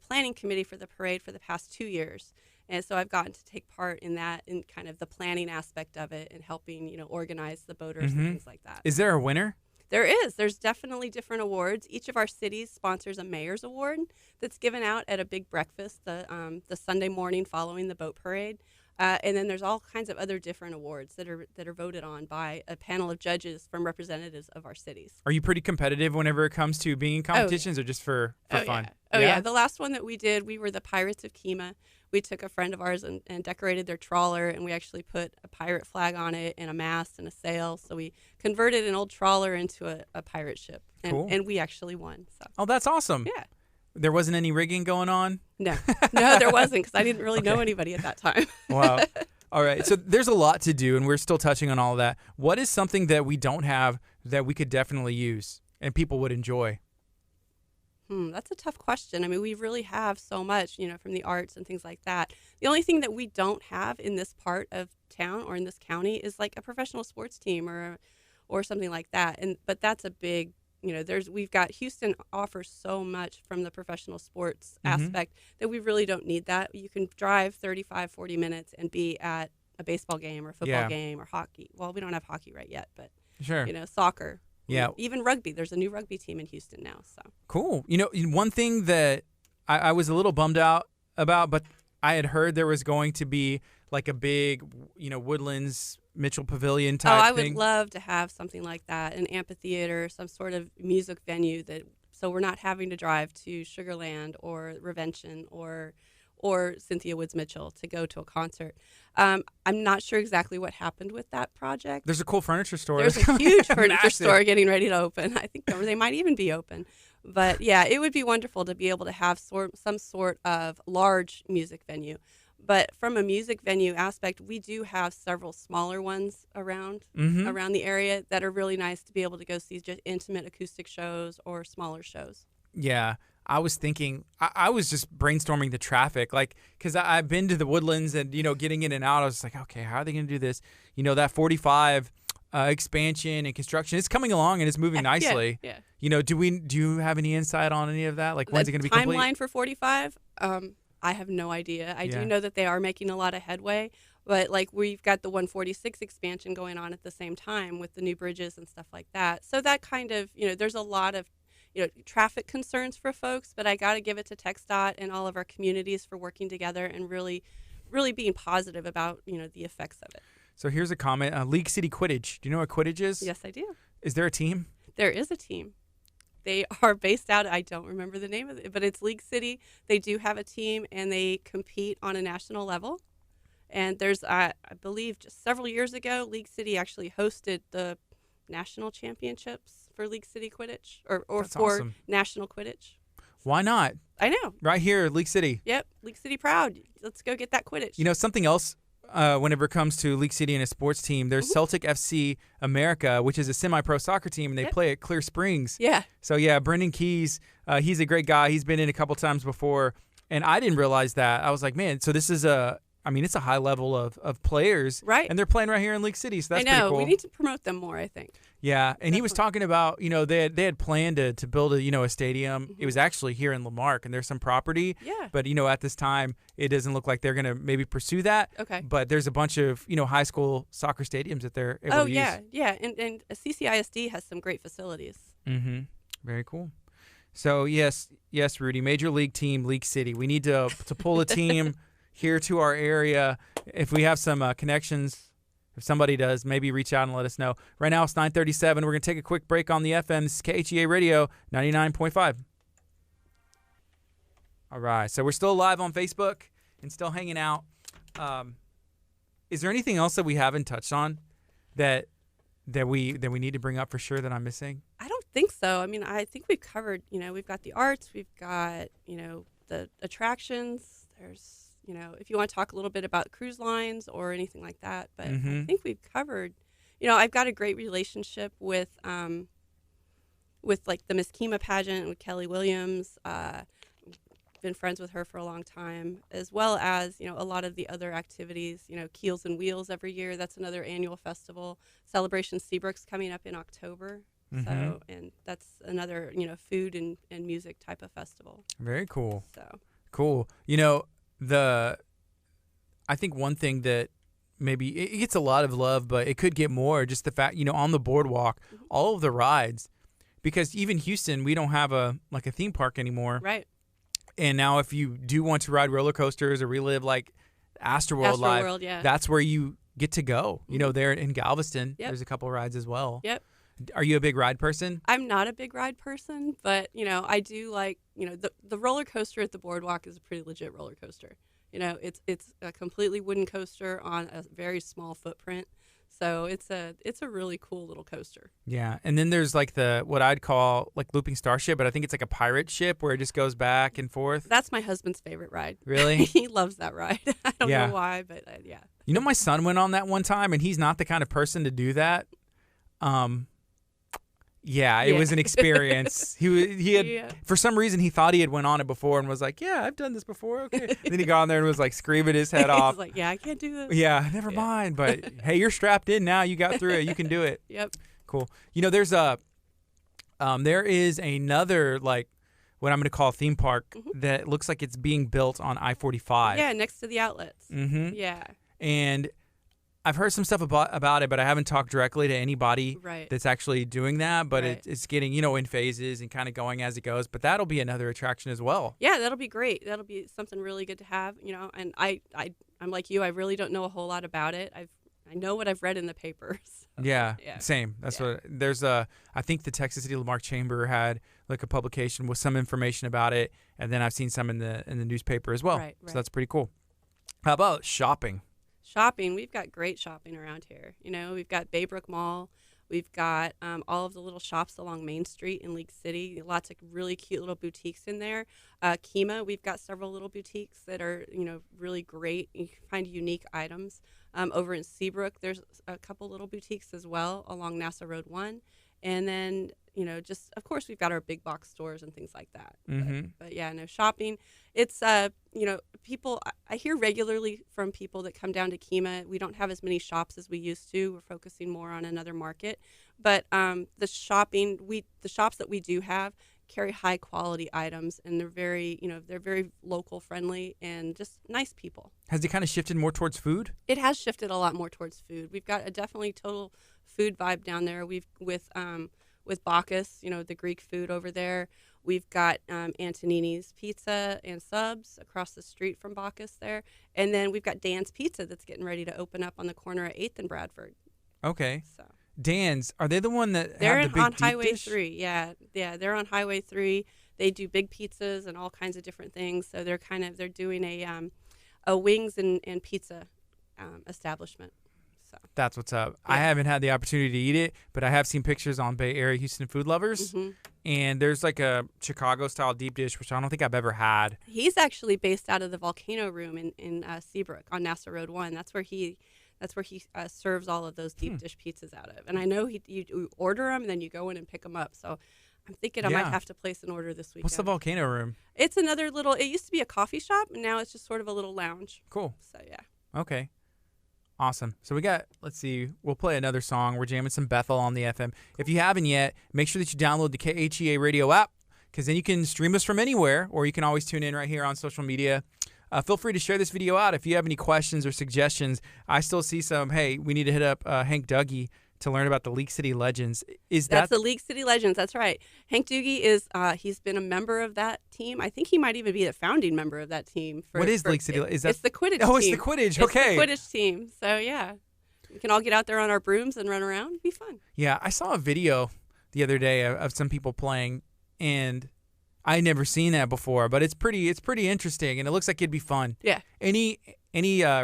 planning committee for the parade for the past 2 years. And so I've gotten to take part in that, in kind of the planning aspect of it and helping, organize the boaters and things like that. Is there a winner? There is. There's definitely different awards. Each of our cities sponsors a mayor's award that's given out at a big breakfast the Sunday morning following the boat parade. And then there's all kinds of other different awards that are voted on by a panel of judges from representatives of our cities. Are you pretty competitive whenever it comes to being in competitions or just for fun? Yeah. Oh, yeah. The last one that we did, we were the Pirates of KHEA. We took a friend of ours and decorated their trawler, and we actually put a pirate flag on it and a mast and a sail. So we converted an old trawler into a pirate ship, Cool. and we actually won. So. Oh, that's awesome. Yeah. There wasn't any rigging going on? No, there wasn't because I didn't really know anybody at that time. Wow. All right. So there's a lot to do, and we're still touching on all of that. What is something that we don't have that we could definitely use and people would enjoy? That's a tough question. I mean, we really have so much, from the arts and things like that. The only thing that we don't have in this part of town or in this county is like a professional sports team or something like that. But that's a big, we've got Houston offers so much from the professional sports aspect that we really don't need that. You can drive 35, 40 minutes and be at a baseball game or football game or hockey. Well, we don't have hockey right yet, but Sure. Soccer. Yeah. Even rugby. There's a new rugby team in Houston now. So Cool. One thing that I was a little bummed out about, but I had heard there was going to be like a big, Woodlands Mitchell Pavilion type I thing. would love to have something like that, an amphitheater, some sort of music venue so we're not having to drive to Sugar Land or Revention or Cynthia Woods Mitchell to go to a concert. I'm not sure exactly what happened with that projort. There's a cool furniture store. There's a huge furniture Massive. store getting ready to open. I think they might even be open. But yeah, it would be wonderful to be able to have some sort of large music venue. But from a music venue aspect, we do have several smaller ones around the area that are really nice to be able to go see just intimate acoustic shows or smaller shows. Yeah. I was thinking, I was just brainstorming the traffic, like, because I've been to the Woodlands and, getting in and out. I was like, okay, how are they going to do this? That 45 expansion and construction, it's coming along and it's moving nicely. Yeah. Do you have any insight on any of that? Like, when's it going to be complete? Timeline for 45? I have no idea. I do know that they are making a lot of headway, but like we've got the 146 expansion going on at the same time with the new bridges and stuff like that. So that kind of, there's a lot of traffic concerns for folks, but I got to give it to TxDOT and all of our communities for working together and really, really being positive about, the effects of it. So here's a comment. League City Quidditch. Do you know what Quidditch is? Yes, I do. Is there a team? There is a team. They are based out, I don't remember the name of it, but it's League City. They do have a team and they compete on a national level. And there's, I believe, just several years ago, League City actually hosted the national championships for League City Quidditch or That's for awesome. National Quidditch. Why not? I know. Right here, League City. Yep. League City proud. Let's go get that Quidditch. You know, something else, whenever it comes to League City and a sports team, there's Celtic FC America, which is a semi-pro soccer team, and they play at Clear Springs. Yeah. So, yeah, Brendan Keys, he's a great guy. He's been in a couple times before, and I didn't realize that. I was like, man, so this is it's a high level of players. Right. And they're playing right here in League City, so that's I know. pretty cool. We need to promote them more, I think. Yeah, and he was talking about, they had planned to build a stadium. Mm-hmm. It was actually here in Lamarck, and there's some property. Yeah. But, at this time, it doesn't look like they're going to maybe pursue that. Okay. But there's a bunch of, high school soccer stadiums that they're able to use. Yeah. And CCISD has some great facilities. Mm-hmm. Very cool. So, yes, Rudy, Major League team, League City. We need to pull a team here to our area. If we have some connections, if somebody does, maybe reach out and let us know. Right now it's 9:37. We're going to take a quick break on the FM. This is KHEA Radio 99.5. All right. So we're still live on Facebook and still hanging out. Is there anything else that we haven't touched on that we need to bring up for sure that I'm missing? I don't think so. I mean, I think we've covered, we've got the arts, we've got, the attractions. There's, if you want to talk a little bit about cruise lines or anything like that. But I think we've covered, I've got a great relationship with like the Miss KHEA pageant with Kelly Williams. Been friends with her for a long time, as well as, a lot of the other activities, Keels and Wheels every year. That's another annual festival. Celebration Seabrook's coming up in October. So, and that's another, food and music type of festival. Very cool. So cool. I think one thing that maybe it gets a lot of love, but it could get more, just the fact, on the boardwalk, all of the rides, because even Houston, we don't have a theme park anymore. Right. And now if you do want to ride roller coasters or relive like Astroworld Live, that's where you get to go. There in Galveston, there's a couple rides as well. Yep. Are you a big ride person? I'm not a big ride person, but, I do like, the roller coaster at the boardwalk is a pretty legit roller coaster. It's a completely wooden coaster on a very small footprint. So it's a really cool little coaster. Yeah. And then there's like what I'd call like Looping Starship, but I think it's like a pirate ship where it just goes back and forth. That's my husband's favorite ride. Really? He loves that ride. I don't know why, but yeah. My son went on that one time, and he's not the kind of person to do that. Yeah, it was an experience. He had for some reason he thought he had went on it before and was like, "Yeah, I've done this before." Okay. And then he got on there and was like screaming his head off. He's like, "Yeah, I can't do this." Yeah, never mind. But hey, you're strapped in now. You got through it. You can do it. Yep. Cool. There's there is another like what I'm going to call a theme park that looks like it's being built on I-45. Yeah, next to the outlets. Mm-hmm. Yeah. And I've heard some stuff about it, but I haven't talked directly to anybody that's actually doing that. But it's getting, in phases and kind of going as it goes. But that'll be another attraction as well. Yeah, that'll be great. That'll be something really good to have, And I'm like you. I really don't know a whole lot about it. I know what I've read in the papers. So, yeah, same. That's what there's I think the Texas City Lamarck Chamber had like a publication with some information about it, and then I've seen some in the newspaper as well. Right. So that's pretty cool. How about shopping? Shopping, we've got great shopping around here. We've got Baybrook Mall. We've got all of the little shops along Main Street in League City. Lots of really cute little boutiques in there. KHEA, we've got several little boutiques that are, really great. You can find unique items. Over in Seabrook, there's a couple little boutiques as well along Nassau Road 1. And then, just, of course, we've got our big box stores and things like that. But yeah, no, shopping. It's, people, I hear regularly from people that come down to KHEA. We don't have as many shops as we used to. We're focusing more on another market. But the shops that we do have carry high quality items, and they're very local friendly and just nice people. Has it kind of shifted more towards food? It has shifted a lot more towards food. We've got a definitely total food vibe down there. We've with Bacchus, the Greek food over there. We've got Antonini's Pizza and Subs across the street from Bacchus there. And then we've got Dan's Pizza that's getting ready to open up on the corner of 8th and Bradford. Okay. So Dan's, are they the one that they're have the big on deep Highway dish? 3? Yeah, they're on Highway 3. They do big pizzas and all kinds of different things. So they're doing a wings and pizza establishment. So that's what's up. Yeah. I haven't had the opportunity to eat it, but I have seen pictures on Bay Area Houston Food Lovers. And there's like a Chicago-style deep dish, which I don't think I've ever had. He's actually based out of the Volcano Room in Seabrook on NASA Road 1. That's where he serves all of those deep dish pizzas out of. And I know you order them and then you go in and pick them up. So I'm thinking I might have to place an order this weekend. What's the Volcano Room? It's another little. It used to be a coffee shop, and now it's just sort of a little lounge. Cool. So yeah. Okay. Awesome. So we got, let's see, we'll play another song. We're jamming some Bethel on the FM. If you haven't yet, make sure that you download the KHEA radio app, because then you can stream us from anywhere, or you can always tune in right here on social media. Feel free to share this video out if you have any questions or suggestions. I still see some, hey, we need to hit up Hank Dougie to learn about the League City Legends. That's the League City Legends. That's right. Hank Dougie is he's been a member of that team. I think he might even be the founding member of that team. What is League City? It's the Quidditch team. Oh, it's the Quidditch. Okay. It's the Quidditch team. So yeah, we can all get out there on our brooms and run around. It'd be fun. Yeah, I saw a video the other day of some people playing, and I never seen that before, but it's pretty interesting, and it looks like it'd be fun. Yeah. Any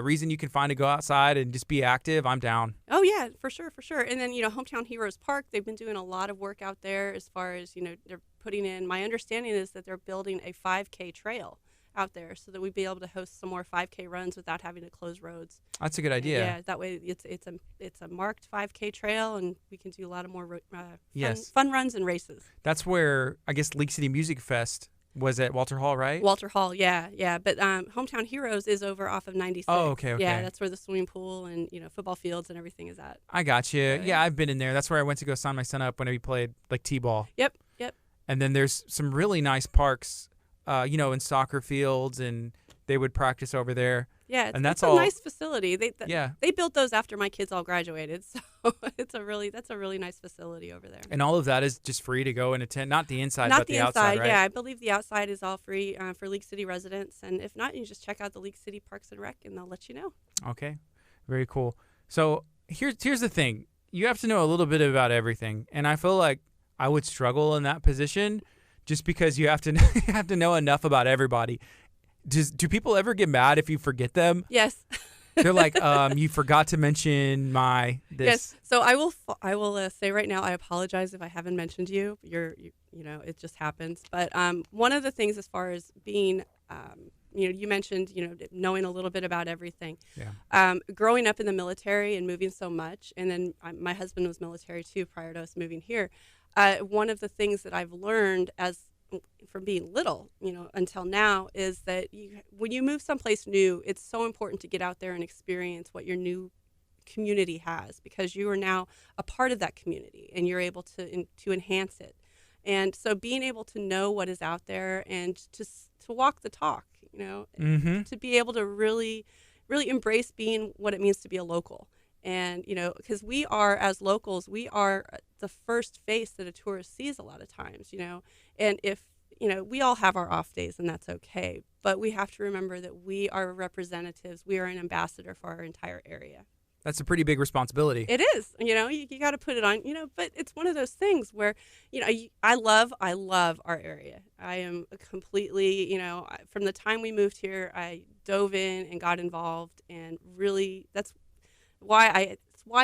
reason you can find to go outside and just be active, I'm down. Oh yeah, for sure. And then Hometown Heroes Park, they've been doing a lot of work out there as far as they're putting in. My understanding is that they're building a 5K trail out there so that we'd be able to host some more 5K runs without having to close roads. That's a good idea. Yeah, that way it's a marked 5K trail, and we can do a lot of more fun runs and races. That's where I guess League City Music Fest was at Walter Hall, right? Walter Hall, yeah. But Hometown Heroes is over off of 96. Oh, okay. Yeah, that's where the swimming pool and football fields and everything is at. I got you. Yeah, I've been in there. That's where I went to go sign my son up when he played like t-ball. Yep. And then there's some really nice parks, in soccer fields, and they would practice over there. Yeah, that's a nice facility. They built those after my kids all graduated, so that's a really nice facility over there. And all of that is just free to go and attend, not the inside, but the outside, right? Yeah, I believe the outside is all free for League City residents, and if not, you can just check out the League City Parks and Rec, and they'll let you know. Okay, very cool. So here's the thing: you have to know a little bit about everything, and I feel like I would struggle in that position, just because you have to know enough about everybody. Do people ever get mad if you forget them? Yes. They're like, you forgot to mention this. Yes. So I will say right now, I apologize if I haven't mentioned you. It just happens. But one of the things as far as being, you mentioned, knowing a little bit about everything. Yeah. Growing up in the military and moving so much, and then my husband was military too prior to us moving here. One of the things that I've learned from being little, until now, is that when you move someplace new, it's so important to get out there and experience what your new community has, because you are now a part of that community and you're able to enhance it. And so being able to know what is out there and to walk the talk, to be able to really, really embrace being what it means to be a local. And, because we are, as locals, we are the first face that a tourist sees a lot of times, and if, we all have our off days, and that's okay, but we have to remember that we are representatives. We are an ambassador for our entire area. That's a pretty big responsibility. It is, you got to put it on, but it's one of those things where, I love our area. I am completely, from the time we moved here, I dove in and got involved, and really that's why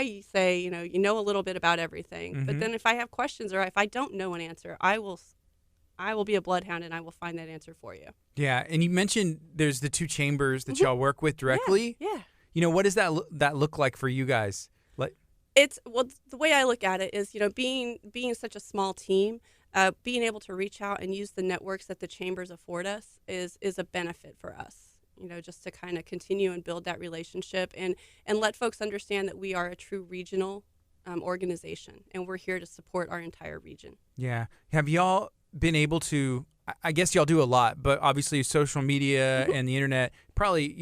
you say, you know a little bit about everything. Mm-hmm. But then if I have questions or if I don't know an answer, I will be a bloodhound and I will find that answer for you. Yeah, and you mentioned there's the two chambers that y'all work with directly. Yeah. What does that look like for you guys? The way I look at it is, being such a small team, being able to reach out and use the networks that the chambers afford us is a benefit for us. Just to kind of continue and build that relationship and let folks understand that we are a true regional organization, and we're here to support our entire region. Yeah. Have y'all been able to, I guess y'all do a lot, but obviously social media and the internet, probably,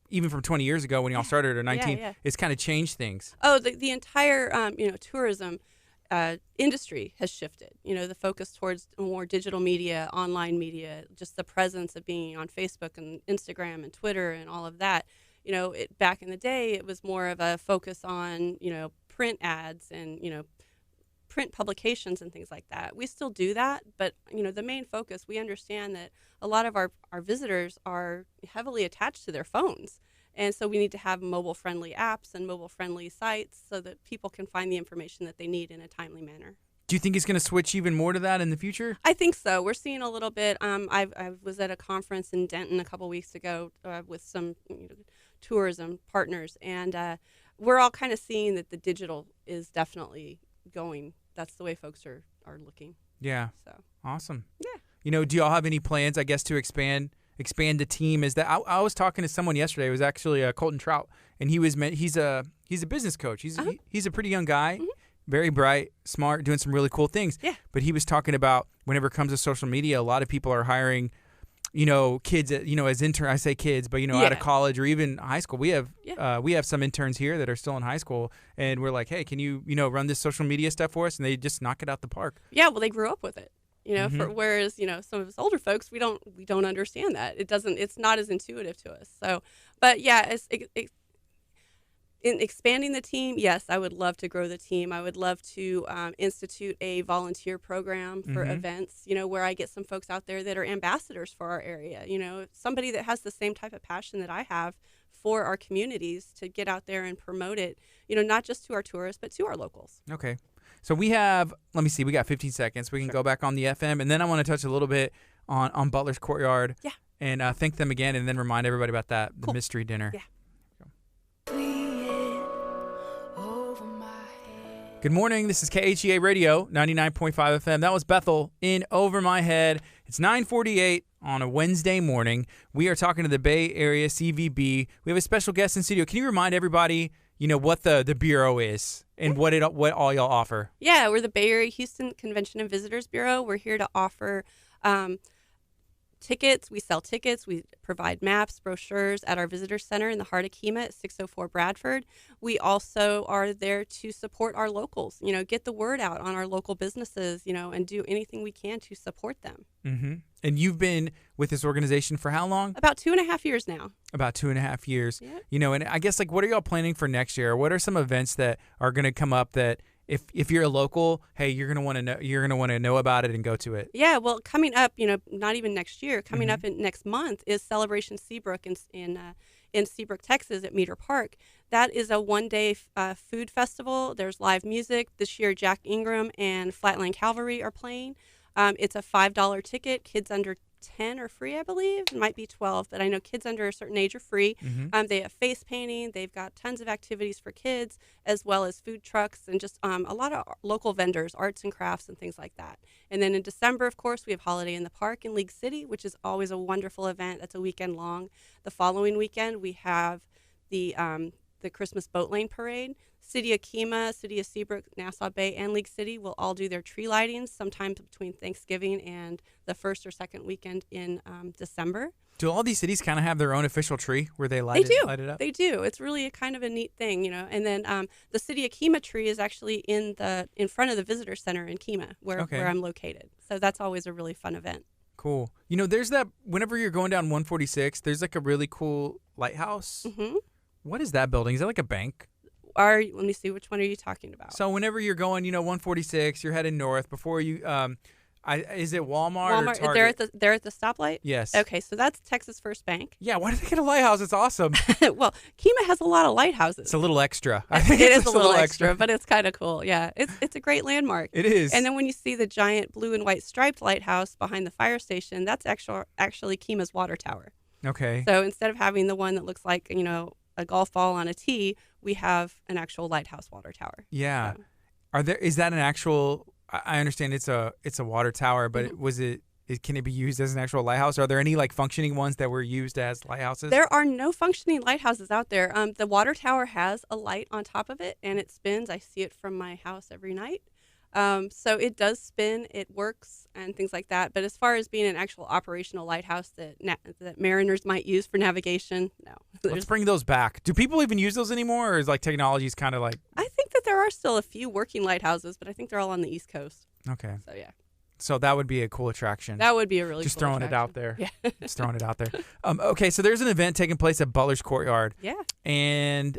even from 20 years ago when y'all started, or 19, it's kind of changed things. Oh, the entire, tourism industry has shifted. The focus towards more digital media, online media, just the presence of being on Facebook and Instagram and Twitter and all of that. Back in the day, it was more of a focus on, print ads and, print publications and things like that. We still do that, but, the main focus, we understand that a lot of our visitors are heavily attached to their phones. And so we need to have mobile-friendly apps and mobile-friendly sites so that people can find the information that they need in a timely manner. Do you think it's going to switch even more to that in the future? I think so. We're seeing a little bit. I was at a conference in Denton a couple weeks ago with some tourism partners, and we're all kind of seeing that the digital is definitely going. That's the way folks are looking. Yeah. So awesome. Yeah. Do y'all have any plans, I guess, to expand the team? Is that I was talking to someone yesterday. It was actually Colton Trout, and he's a business coach. He's a pretty young guy. Mm-hmm. Very bright, smart, doing some really cool things. Yeah. But he was talking about whenever it comes to social media, a lot of people are hiring, kids, as interns. I say kids, but out of college or even high school. We have some interns here that are still in high school, and we're like, hey, can you run this social media stuff for us? And they just knock it out the park. Yeah. Well, they grew up with it. Mm-hmm. Whereas some of us older folks, we don't understand that. It's not as intuitive to us. So, but yeah, in expanding the team, yes, I would love to grow the team. I would love to institute a volunteer program for Mm-hmm. events, where I get some folks out there that are ambassadors for our area, somebody that has the same type of passion that I have for our communities to get out there and promote it, not just to our tourists, but to our locals. Okay. So we got 15 seconds. We can go back on the FM, and then I want to touch a little bit on Butler's Courtyard. Yeah. And thank them again, and then remind everybody about the Cool. mystery dinner. Yeah. Good morning. This is KHEA Radio, 99.5 FM. That was Bethel in Over My Head. It's 9:48 on a Wednesday morning. We are talking to the Bay Area CVB. We have a special guest in studio. Can you remind everybody, what the Bureau is and what all y'all offer? Yeah, we're the Bay Area Houston Convention and Visitors Bureau. We're here to offer tickets. We sell tickets. We provide maps, brochures at our visitor center in the heart of KHEA at 604 Bradford. We also are there to support our locals, get the word out on our local businesses, and do anything we can to support them. Mm-hmm. And you've been with this organization for how long? About 2.5 years now. About 2.5 years. Yeah. And I guess, what are y'all planning for next year? What are some events that are going to come up that if you're a local, hey, you're going to want to know about it and go to it? Yeah, well, coming up, not even next year, coming Mm-hmm. up in next month is Celebration Seabrook in Seabrook, Texas at Meter Park. That is a one-day food festival. There's live music. This year, Jack Ingram and Flatland Cavalry are playing. It's a $5 ticket. Kids under 10 are free, I believe. It might be 12, but I know kids under a certain age are free. Mm-hmm. They have face painting. They've got tons of activities for kids, as well as food trucks and just a lot of local vendors, arts and crafts and things like that. And then in December, of course, we have Holiday in the Park in League City, which is always a wonderful event. That's a weekend long. The following weekend, we have the Christmas Boat Lane Parade. City of KHEA, City of Seabrook, Nassau Bay, and League City will all do their tree lightings sometime between Thanksgiving and the first or second weekend in December. Do all these cities kind of have their own official tree where they light it up? They do. It's really a kind of a neat thing, And then the City of KHEA tree is actually in front of the visitor center in KHEA, where I'm located. So that's always a really fun event. Cool. There's that whenever you're going down 146, there's like a really cool lighthouse. Mm-hmm. What is that building? Is that like a bank? Let me see, which one are you talking about? So whenever you're going, 146, you're heading north before you. Is it Walmart or Target? They're at the stoplight? Yes. Okay, so that's Texas First Bank. Yeah, why did they get a lighthouse? It's awesome. Well, KHEA has a lot of lighthouses. It's a little extra. It is a little extra, but it's kind of cool. Yeah, it's a great landmark. It is. And then when you see the giant blue and white striped lighthouse behind the fire station, that's actually KHEA's water tower. Okay. So instead of having the one that looks like, a golf ball on a tee, we have an actual lighthouse water tower. Yeah. So. Is that an actual? I understand it's a water tower, but Mm-hmm. can it be used as an actual lighthouse? Are there any functioning ones that were used as lighthouses? There are no functioning lighthouses out there. The water tower has a light on top of it, and it spins. I see it from my house every night. So it does spin, it works, and things like that. But as far as being an actual operational lighthouse that mariners might use for navigation, no. Let's bring those back. Do people even use those anymore, or is technology's kind of I think that there are still a few working lighthouses, but I think they're all on the East Coast. Okay. So yeah. So that would be a cool attraction. That would be a really just cool throwing attraction. it out there. Yeah. Just throwing it out there. Okay, so there's an event taking place at Butler's Courtyard. Yeah. And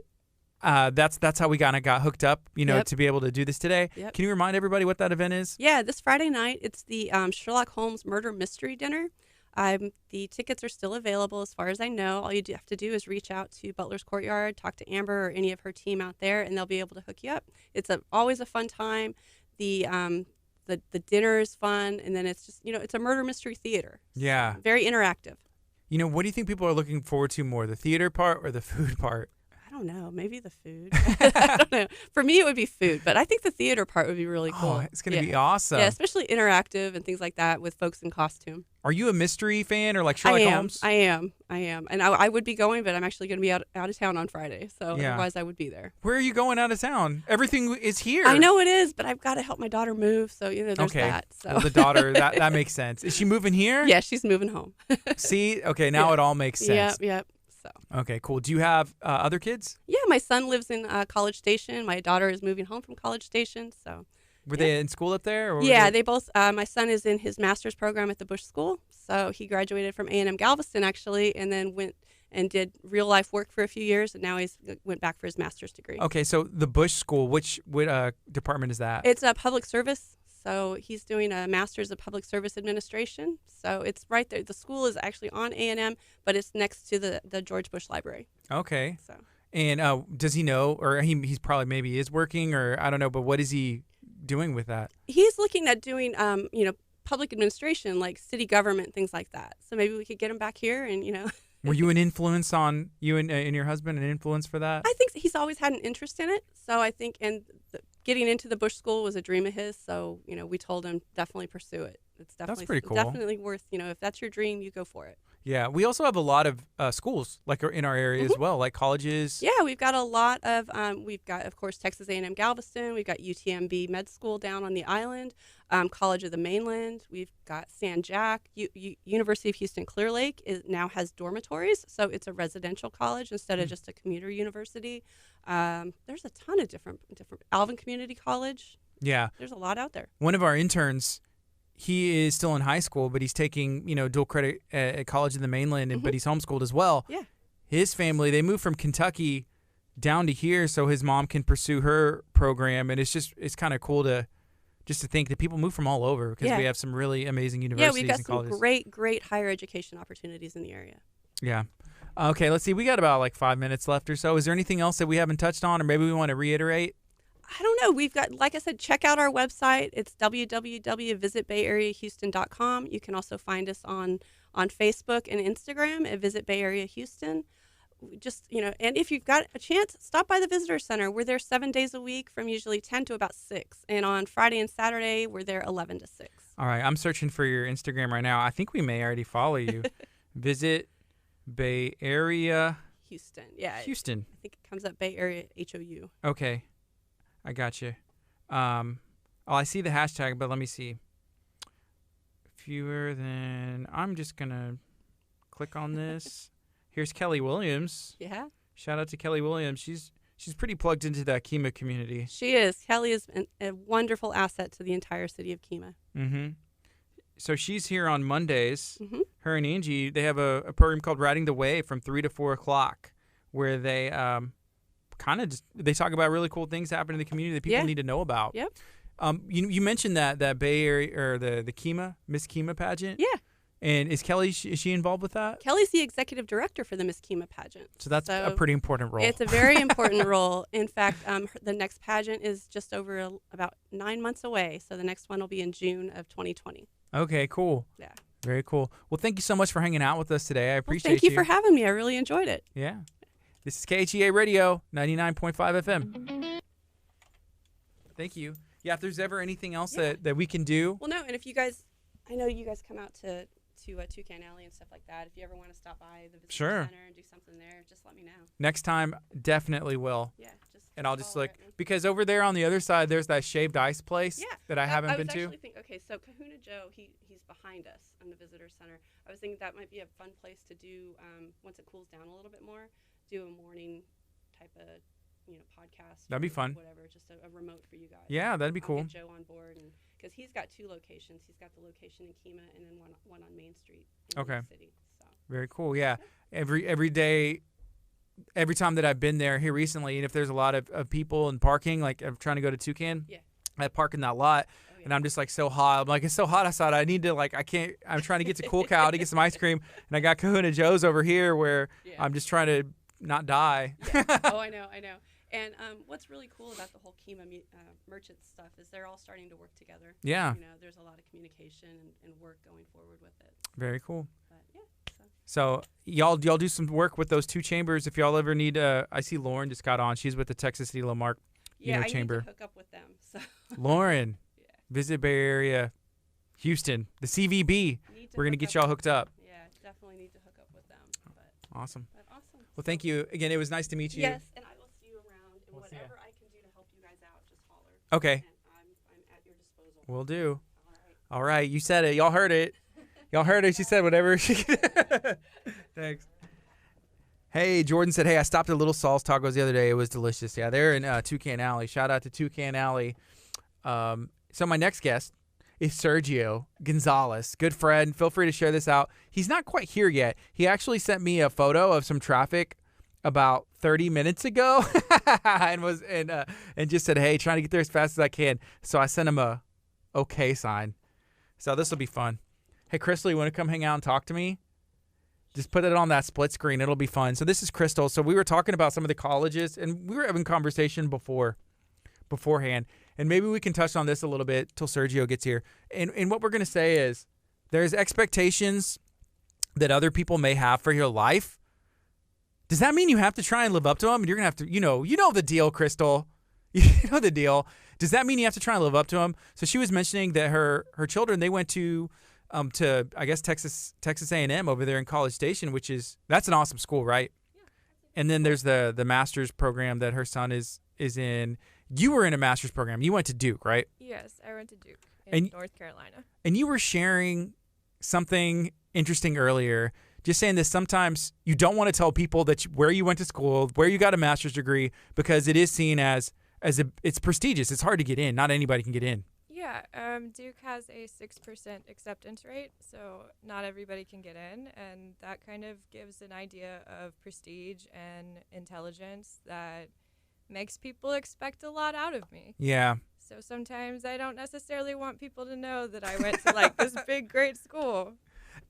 that's how we got hooked up, Yep. to be able to do this today. Yep. Can you remind everybody what that event is? Yeah, this Friday night, it's the Sherlock Holmes Murder Mystery Dinner. The tickets are still available as far as I know. All you have to do is reach out to Butler's Courtyard, talk to Amber or any of her team out there, and they'll be able to hook you up. It's always a fun time. The the dinner is fun, and then it's just it's a murder mystery theater. Yeah. So very interactive. What do you think people are looking forward to more, the theater part or the food part? I don't know. Maybe the food. I don't know. For me, it would be food, but I think the theater part would be really cool. Oh, it's going to be awesome. Yeah, especially interactive and things like that with folks in costume. Are you a mystery fan or like Sherlock Holmes? I am. And I would be going, but I'm actually going to be out of town on Friday. So Yeah. otherwise I would be there. Where are you going out of town? Everything is here. I know it is, but I've got to help my daughter move. So, there's Okay. that. So. Well, the daughter, that makes sense. Is she moving here? Yeah, she's moving home. See? Okay, now Yeah. it all makes sense. Yep. So. Okay, cool. Do you have other kids? Yeah, my son lives in College Station. My daughter is moving home from College Station. So. Were they in school up there? Or Yeah, they both. My son is in his master's program at the Bush School. So he graduated from A&M Galveston actually, and then went and did real life work for a few years, and now he's went back for his master's degree. Okay, so the Bush School, what department is that? It's a public service. So he's doing a master's of public service administration. So it's right there. The school is actually on A&M, but it's next to the George Bush Library. Okay. So. And does he know, or he's probably maybe is working, or I don't know, but what is he doing with that? He's looking at doing, public administration, like city government, things like that. So maybe we could get him back here and, Were you an influence on you and your husband, an influence for that? I think he's always had an interest in it. So I think, getting into the Bush School was a dream of his. So, we told him definitely pursue it. It's definitely, That's pretty cool. Definitely worth, if that's your dream, you go for it. Yeah, we also have a lot of schools like in our area as well, like colleges. Yeah, we've got a lot of, of course, Texas A&M Galveston. We've got UTMB Med School down on the island, College of the Mainland. We've got San Jac. University of Houston Clear Lake now has dormitories, so it's a residential college instead of just a commuter university. There's a ton of different Alvin Community College. Yeah. There's a lot out there. One of our interns, he is still in high school, but he's taking, dual credit at College of the Mainland, but he's homeschooled as well. Yeah. His family, they moved from Kentucky down to here so his mom can pursue her program. And it's kind of cool to think that people move from all over because we have some really amazing universities we've got and some colleges. great higher education opportunities in the area. Yeah. Okay, let's see. We got about like 5 minutes left or so. Is there anything else that we haven't touched on or maybe we want to reiterate? I don't know. We've got, like I said, check out our website. It's www.visitbayareahouston.com. You can also find us on Facebook and Instagram at Visit Bay Area Houston. Just, and if you've got a chance, stop by the Visitor Center. We're there 7 days a week from usually 10 to about 6. And on Friday and Saturday, we're there 11 to 6. All right. I'm searching for your Instagram right now. I think we may already follow you. Visit Bay Area Houston. Yeah. Houston. I think it comes up Bay Area HOU. Okay. I got you. I see the hashtag, but let me see. Fewer than... I'm just going to click on this. Here's Kelly Williams. Yeah. Shout out to Kelly Williams. She's pretty plugged into that KHEA community. She is. Kelly is a wonderful asset to the entire city of KHEA. Mm-hmm. So she's here on Mondays. Mm-hmm. Her and Angie, they have a program called Riding the Wave from 3 to 4 o'clock where they... they talk about really cool things happening in the community that people need to know about. Yep. You mentioned that Bay Area or the KHEA, Miss KHEA pageant. Yeah. And is Kelly, is she involved with that? Kelly's the executive director for the Miss KHEA pageant. So that's a pretty important role. It's a very important role. In fact, the next pageant is just over about 9 months away. So the next one will be in June of 2020. Okay, cool. Yeah. Very cool. Well, thank you so much for hanging out with us today. I appreciate Thank you for having me. I really enjoyed it. Yeah. This is KHEA Radio, 99.5 FM. Thank you. Yeah, if there's ever anything else that we can do. Well, no, and if you guys, I know you guys come out to Toucan Alley and stuff like that. If you ever want to stop by the visitor center and do something there, just let me know. Next time, definitely will. Yeah. And I'll just look. Because over there on the other side, there's that shaved ice place that I haven't been to. Okay, so Kahuna Joe, he's behind us in the visitor center. I was thinking that might be a fun place to do, once it cools down a little bit more, do a morning type of, podcast. That'd be fun. Whatever, just a remote for you guys. Yeah, that'd be cool. I'll get Joe on board, and because he's got 2 locations. He's got the location in KHEA and then one on Main Street in the city. So. Very cool. Yeah, every day. Every time that I've been there here recently, and if there's a lot of people and parking, like I'm trying to go to Toucan, I park in that lot, and I'm just like so hot. I'm like, it's so hot outside. I need to I'm trying to get to Cool Cow to get some ice cream, and I got Kahuna Joe's over here where I'm just trying to not die. Yeah. Oh, I know. And what's really cool about the whole KHEA merchant stuff is they're all starting to work together. Yeah. There's a lot of communication and work going forward with it. Very cool. But yeah. So y'all do some work with those two chambers. If y'all ever need, I see Lauren just got on. She's with the Texas City Lamarck Chamber. I need to hook up with them. So. Lauren, visit Bay Area, Houston, the CVB. We're gonna get y'all hooked up. Yeah, definitely need to hook up with them. But awesome. Awesome. Well, thank you again. It was nice to meet you. Yes, and I will see you around. And whatever I can do to help you guys out, just holler. Okay. And I'm at your disposal. Will do. All right. You said it. Y'all heard it. Y'all heard it. She said whatever. Thanks. Hey, Jordan said, hey, I stopped at Little Saul's Tacos the other day. It was delicious. Yeah, they're in Toucan Alley. Shout out to Toucan Alley. So my next guest is Sergio Gonzalez. Good friend. Feel free to share this out. He's not quite here yet. He actually sent me a photo of some traffic about 30 minutes ago and just said, hey, trying to get there as fast as I can. So I sent him a okay sign. So this will be fun. Hey, Crystal, you want to come hang out and talk to me? Just put it on that split screen. It'll be fun. So this is Crystal. So we were talking about some of the colleges, and we were having conversation beforehand. And maybe we can touch on this a little bit till Sergio gets here. And what we're going to say is there's expectations that other people may have for your life. Does that mean you have to try and live up to them? And you're going to have to, you know the deal, Crystal. You know the deal. Does that mean you have to try and live up to them? So she was mentioning that her children, they went to I guess Texas A&M over there in College Station, that's an awesome school, right? Yeah. And then there's the master's program that her son is in. You were in a master's program. You went to Duke, right? Yes, I went to Duke in North Carolina. And you were sharing something interesting earlier, just saying that sometimes you don't want to tell people that where you went to school, where you got a master's degree, because it is seen as it's prestigious. It's hard to get in. Not anybody can get in. Yeah, Duke has a 6% acceptance rate, so not everybody can get in, and that kind of gives an idea of prestige and intelligence that makes people expect a lot out of me. Yeah. So sometimes I don't necessarily want people to know that I went to like this big, great school.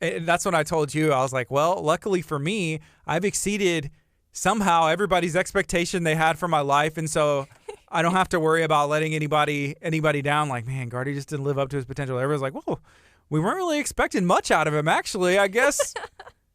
And that's what I told you. I was like, well, luckily for me, I've exceeded somehow everybody's expectation they had for my life, and so I don't have to worry about letting anybody down. Like, man, Gardy just didn't live up to his potential. Everyone's like, well, we weren't really expecting much out of him, actually. I guess,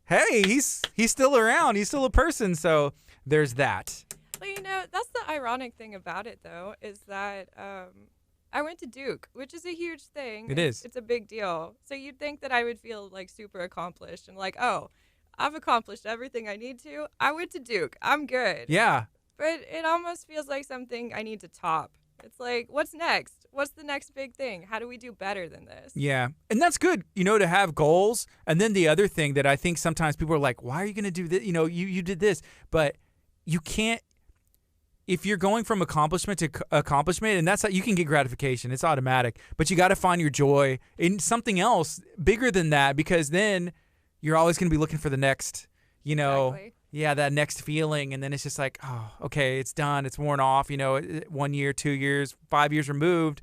hey, he's still around. He's still a person. So there's that. Well, that's the ironic thing about it, though, is that I went to Duke, which is a huge thing. It's a big deal. So you'd think that I would feel like super accomplished and like, oh, I've accomplished everything I need to. I went to Duke. I'm good. Yeah. But it almost feels like something I need to top. It's like, what's next? What's the next big thing? How do we do better than this? Yeah. And that's good, to have goals. And then the other thing that I think sometimes people are like, why are you going to do this? You did this. But you can't, if you're going from accomplishment to accomplishment, and that's how you can get gratification. It's automatic. But you got to find your joy in something else bigger than that, because then you're always going to be looking for the next, Exactly. Yeah, that next feeling, and then it's just like, oh, okay, it's done, it's worn off, 1 year, 2 years, 5 years removed.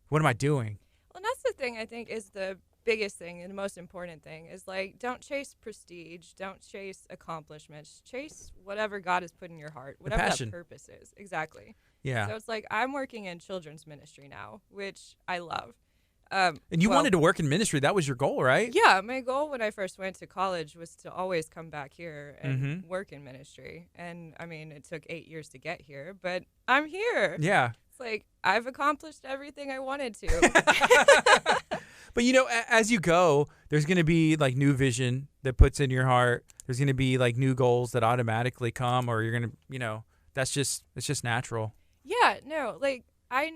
What am I doing? Well, and that's the thing I think is the biggest thing and the most important thing is like, don't chase prestige, don't chase accomplishments, chase whatever God has put in your heart, whatever that purpose is. Exactly. Yeah. So it's like I'm working in children's ministry now, which I love. And you wanted to work in ministry. That was your goal, right? Yeah, my goal when I first went to college was to always come back here and work in ministry. And, I mean, it took 8 years to get here, but I'm here. Yeah. It's like I've accomplished everything I wanted to. But, as you go, there's going to be, like, new vision that puts in your heart. There's going to be, like, new goals that automatically come, or you're going to, it's just natural. Yeah, no, like, I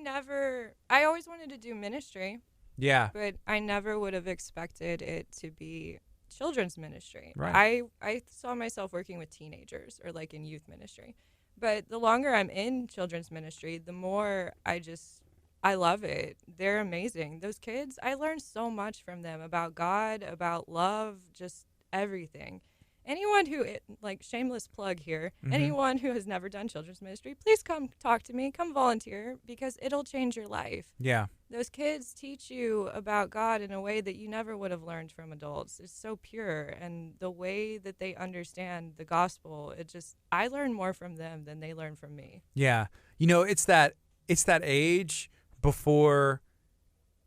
always wanted to do ministry. Yeah. But I never would have expected it to be children's ministry. Right. I saw myself working with teenagers or like in youth ministry. But the longer I'm in children's ministry, the more I love it. They're amazing. Those kids, I learned so much from them about God, about love, just everything. anyone who, like, shameless plug here, anyone who has never done children's ministry, please come talk to me, come volunteer, because it'll change your life. Yeah. Those kids teach you about God in a way that you never would have learned from adults. It's so pure, and the way that they understand the gospel, I learn more from them than they learn from me. Yeah. You know, it's that age before,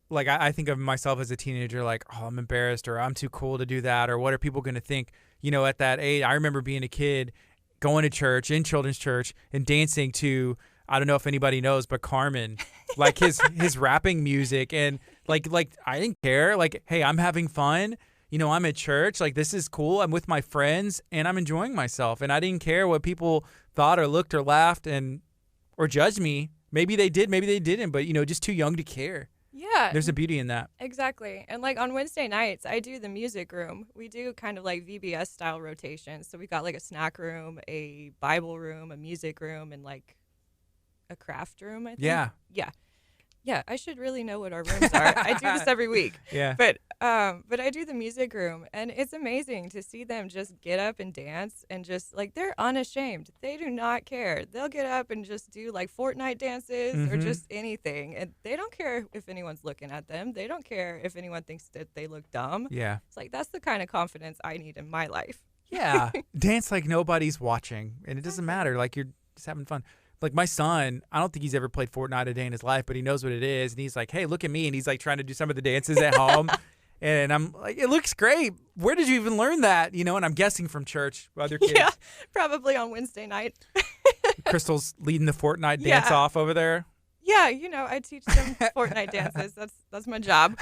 like, I think of myself as a teenager, like, oh, I'm embarrassed, or I'm too cool to do that, or what are people going to think? You know, at that age, I remember being a kid, going to church, in children's church, and dancing to, I don't know if anybody knows, but Carmen, like his rapping music, and like I didn't care. Like, hey, I'm having fun. You know, I'm at church. Like, this is cool. I'm with my friends, and I'm enjoying myself, and I didn't care what people thought or looked or laughed or judged me. Maybe they did, maybe they didn't, but, you know, just too young to care. Yeah. There's a beauty in that. Exactly. And, like, on Wednesday nights, I do the music room. We do kind of like VBS style rotations. So we got like a snack room, a Bible room, a music room, and like a craft room, I think. Yeah. Yeah, I should really know what our rooms are. I do this every week. Yeah. But I do the music room, and it's amazing to see them just get up and dance, and just, like, they're unashamed. They do not care. They'll get up and just do, like, Fortnite dances or just anything, and they don't care if anyone's looking at them. They don't care if anyone thinks that they look dumb. Yeah. It's like, that's the kind of confidence I need in my life. Yeah. Dance like nobody's watching, and it doesn't matter. Like, you're just having fun. Like, my son, I don't think he's ever played Fortnite a day in his life, but he knows what it is. And he's like, hey, look at me. And he's like trying to do some of the dances at home. And I'm like, it looks great. Where did you even learn that? You know, and I'm guessing from church with other kids. Yeah, probably on Wednesday night. Crystal's leading the Fortnite dance off over there. Yeah, you know, I teach them Fortnite dances. That's my job.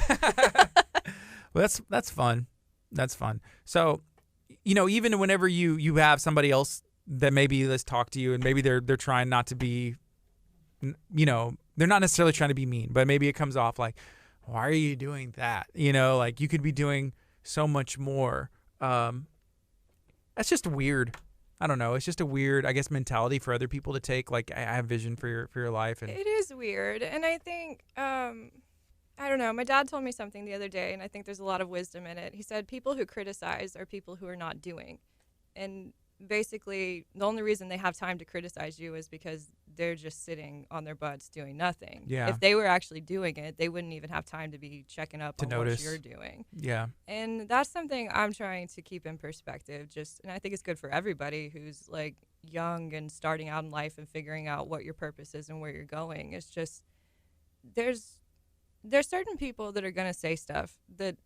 Well, that's fun. That's fun. So, you know, even whenever you have somebody else that maybe let's talk to you, and maybe they're trying not to be, you know, they're not necessarily trying to be mean, but maybe it comes off like, why are you doing that? You know, like, you could be doing so much more. That's just weird. I don't know. It's just a weird, I guess, mentality for other people to take. Like, I have vision for your life. And it is weird. And I think, I don't know. My dad told me something the other day, and I think there's a lot of wisdom in it. He said, people who criticize are people who are not doing. And basically, the only reason they have time to criticize you is because they're just sitting on their butts doing nothing. Yeah. If they were actually doing it, they wouldn't even have time to be checking up to on notice what you're doing. Yeah. And that's something I'm trying to keep in perspective. And I think it's good for everybody who's, like, young and starting out in life and figuring out what your purpose is and where you're going. It's just, there's certain people that are going to say stuff that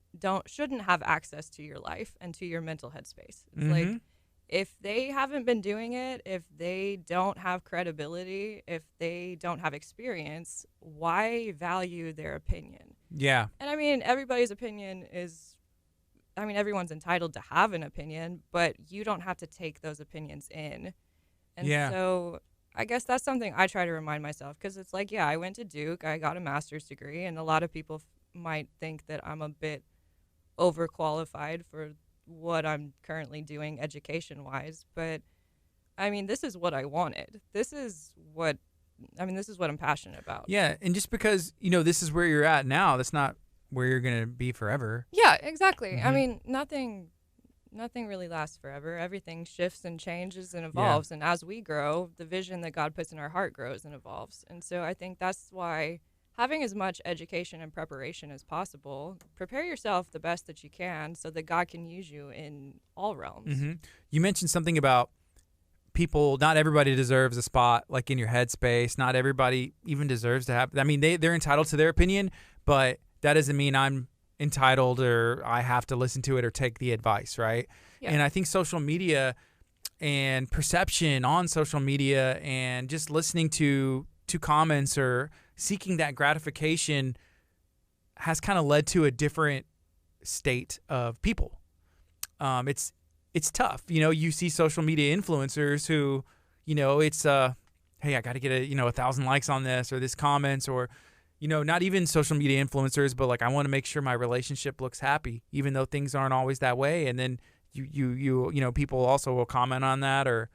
shouldn't have access to your life and to your mental headspace. It's like, if they haven't been doing it, if they don't have credibility, if they don't have experience, why value their opinion? Yeah. And I mean, everybody's opinion everyone's entitled to have an opinion, but you don't have to take those opinions in. And so I guess that's something I try to remind myself, because it's like, I went to Duke, I got a master's degree, and a lot of people might think that I'm a bit overqualified for what I'm currently doing education-wise, but I mean, this is what I wanted. This is what I'm passionate about. Yeah, and just because, you know, this is where you're at now, that's not where you're going to be forever. Yeah, exactly. I mean, nothing really lasts forever. Everything shifts and changes and evolves, and as we grow, the vision that God puts in our heart grows and evolves. And so I think that's why having as much education and preparation as possible, prepare yourself the best that you can so that God can use you in all realms. You mentioned something about people, not everybody deserves a spot like in your headspace. Not everybody even deserves to have, I mean, they're entitled to their opinion, but that doesn't mean I'm entitled or I have to listen to it or take the advice, right? Yeah. And I think social media and perception on social media and just listening to comments or seeking that gratification has kind of led to a different state of people. It's tough. You know, you see social media influencers who, you know, it's, hey, I got to get 1,000 likes on this or this comments, or, you know, not even social media influencers, but like, I want to make sure my relationship looks happy, even though things aren't always that way. And then you know, people also will comment on that, or,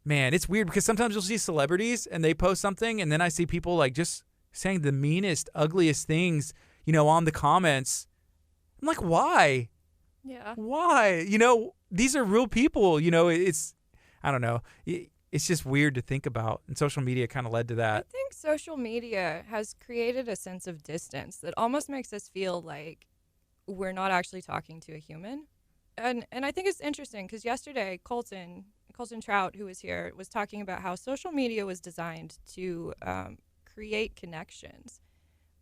man, it's weird because sometimes you'll see celebrities and they post something, and then I see people like just saying the meanest, ugliest things, you know, on the comments. I'm like, why? Yeah. Why? These are real people. I don't know. It's just weird to think about, and social media kind of led to that. I think social media has created a sense of distance that almost makes us feel like we're not actually talking to a human. And I think it's interesting because yesterday Colton Trout, who was here, was talking about how social media was designed to create connections.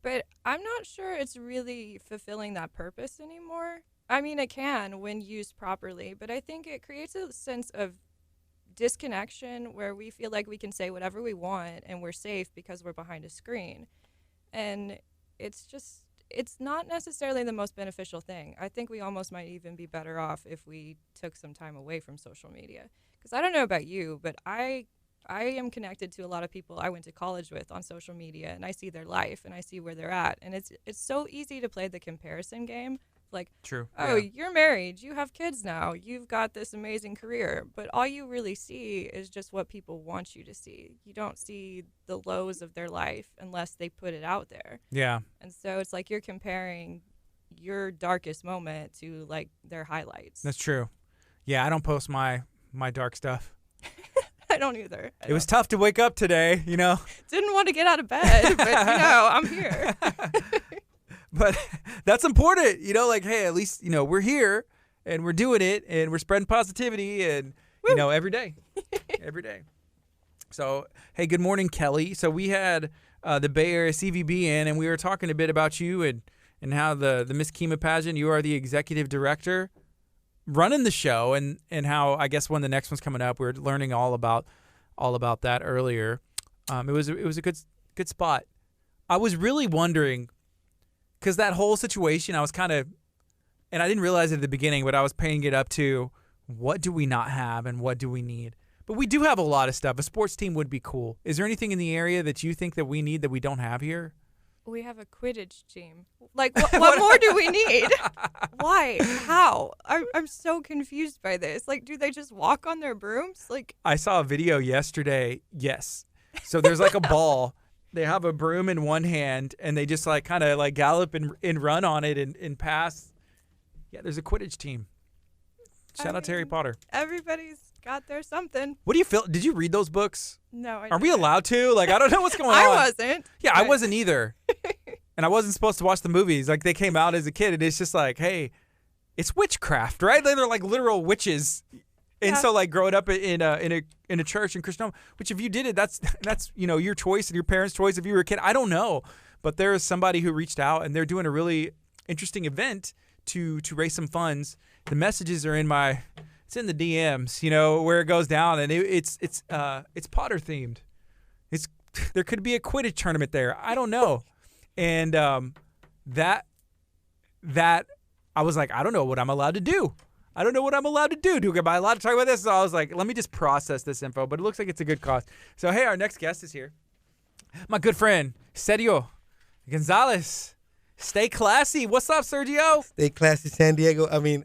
But I'm not sure it's really fulfilling that purpose anymore. I mean, it can when used properly, but I think it creates a sense of disconnection where we feel like we can say whatever we want and we're safe because we're behind a screen. And it's not necessarily the most beneficial thing. I think we almost might even be better off if we took some time away from social media. Because I don't know about you, but I am connected to a lot of people I went to college with on social media, and I see their life and I see where they're at. And it's so easy to play the comparison game. Like, true. Oh, yeah. You're married, you have kids now, you've got this amazing career, but all you really see is just what people want you to see. You don't see the lows of their life unless they put it out there. Yeah. And so it's like you're comparing your darkest moment to like their highlights. That's true. Yeah, I don't post my dark stuff. I don't either. It was tough to wake up today, Didn't want to get out of bed, but I'm here. But that's important, like, hey, at least, we're here and we're doing it and we're spreading positivity and, every day. Every day. So, hey, good morning, Kelly. So we had the Bay Area CVB in, and we were talking a bit about you and how the Miss KHEA pageant, you are the executive director running the show, and how, I guess, when the next one's coming up, we were learning all about that earlier. It was a good spot. I was really wondering, because that whole situation, I was kind of, and I didn't realize it at the beginning, but I was paying it up to what do we not have and what do we need? But we do have a lot of stuff. A sports team would be cool. Is there anything in the area that you think that we need that we don't have here? We have a Quidditch team. Like, what more do we need? Why? How? I'm so confused by this. Like, do they just walk on their brooms? Like, I saw a video yesterday. Yes. So there's like a ball. They have a broom in one hand, and they just like kind of like gallop and run on it and pass. Yeah, there's a Quidditch team. Shout out to Harry Potter. Everybody's got their something. What do you feel? Did you read those books? No, I Are we allowed to? Like, I don't know what's going on. I wasn't. Yeah, I wasn't either. And I wasn't supposed to watch the movies. Like, they came out as a kid, and it's just like, hey, it's witchcraft, right? They're like literal witches. And so, like, growing up in a church in Christian, which if you did it, that's your choice and your parents' choice. If you were a kid, I don't know, but there is somebody who reached out, and they're doing a really interesting event to raise some funds. The messages are it's in the DMs, where it goes down, and it's Potter themed. There could be a Quidditch tournament there. I don't know, and that I was like, I don't know what I'm allowed to do. I don't know what I'm allowed to do. Am I allowed to talk about this? So I was like, let me just process this info. But it looks like it's a good cause. So, hey, our next guest is here. My good friend, Sergio Gonzalez. Stay classy. What's up, Sergio? Stay classy,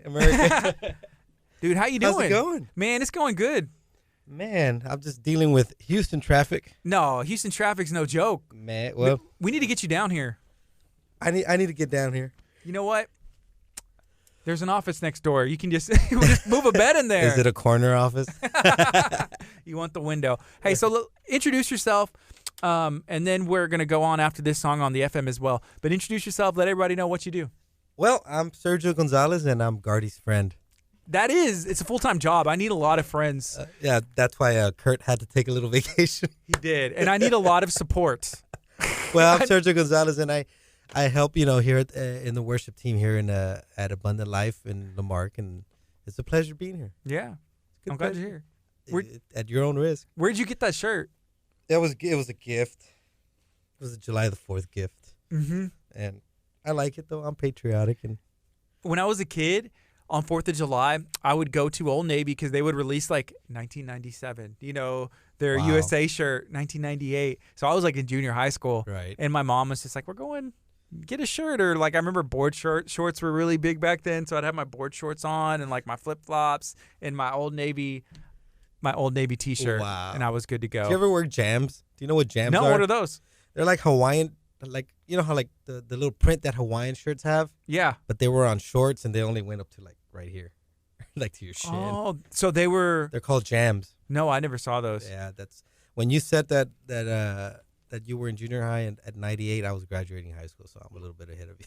America. Dude, how you doing? How's it going? Man, it's going good. Man, I'm just dealing with Houston traffic. No, Houston traffic's no joke. Man, well, we need to get you down here. I need to get down here. You know what? There's an office next door. You can just move a bed in there. Is it a corner office? You want the window. Hey, so introduce yourself, and then we're going to go on after this song on the FM as well. But introduce yourself. Let everybody know what you do. Well, I'm Sergio Gonzalez, and I'm Gardy's friend. It's a full-time job. I need a lot of friends. Yeah, that's why Kurt had to take a little vacation. He did. And I need a lot of support. Well, I'm Sergio Gonzalez, and I help, here in the worship team here at Abundant Life in Lamarck, and it's a pleasure being here. Yeah. I'm glad you're here. At your own risk. Where'd you get that shirt? It was a gift. It was a July the 4th gift. Mm-hmm. And I like it, though. I'm patriotic. And when I was a kid, on 4th of July, I would go to Old Navy because they would release like 1997, their Wow. USA shirt, 1998. So I was like in junior high school. Right. And my mom was just like, we're going, get a shirt. Or like, I remember board shorts were really big back then. So I'd have my board shorts on and like my flip flops and my Old Navy t-shirt. Wow. And I was good to go. Do you ever wear jams? Do you know what jams are? No, what are those? They're like Hawaiian you know how like the little print that Hawaiian shirts have, Yeah. but they were on shorts and they only went up to like right here, like to your shin. Oh, so they were. They're called jams. No, I never saw those. Yeah, that's when you said that you were in junior high and at 98, I was graduating high school, so I'm a little bit ahead of you.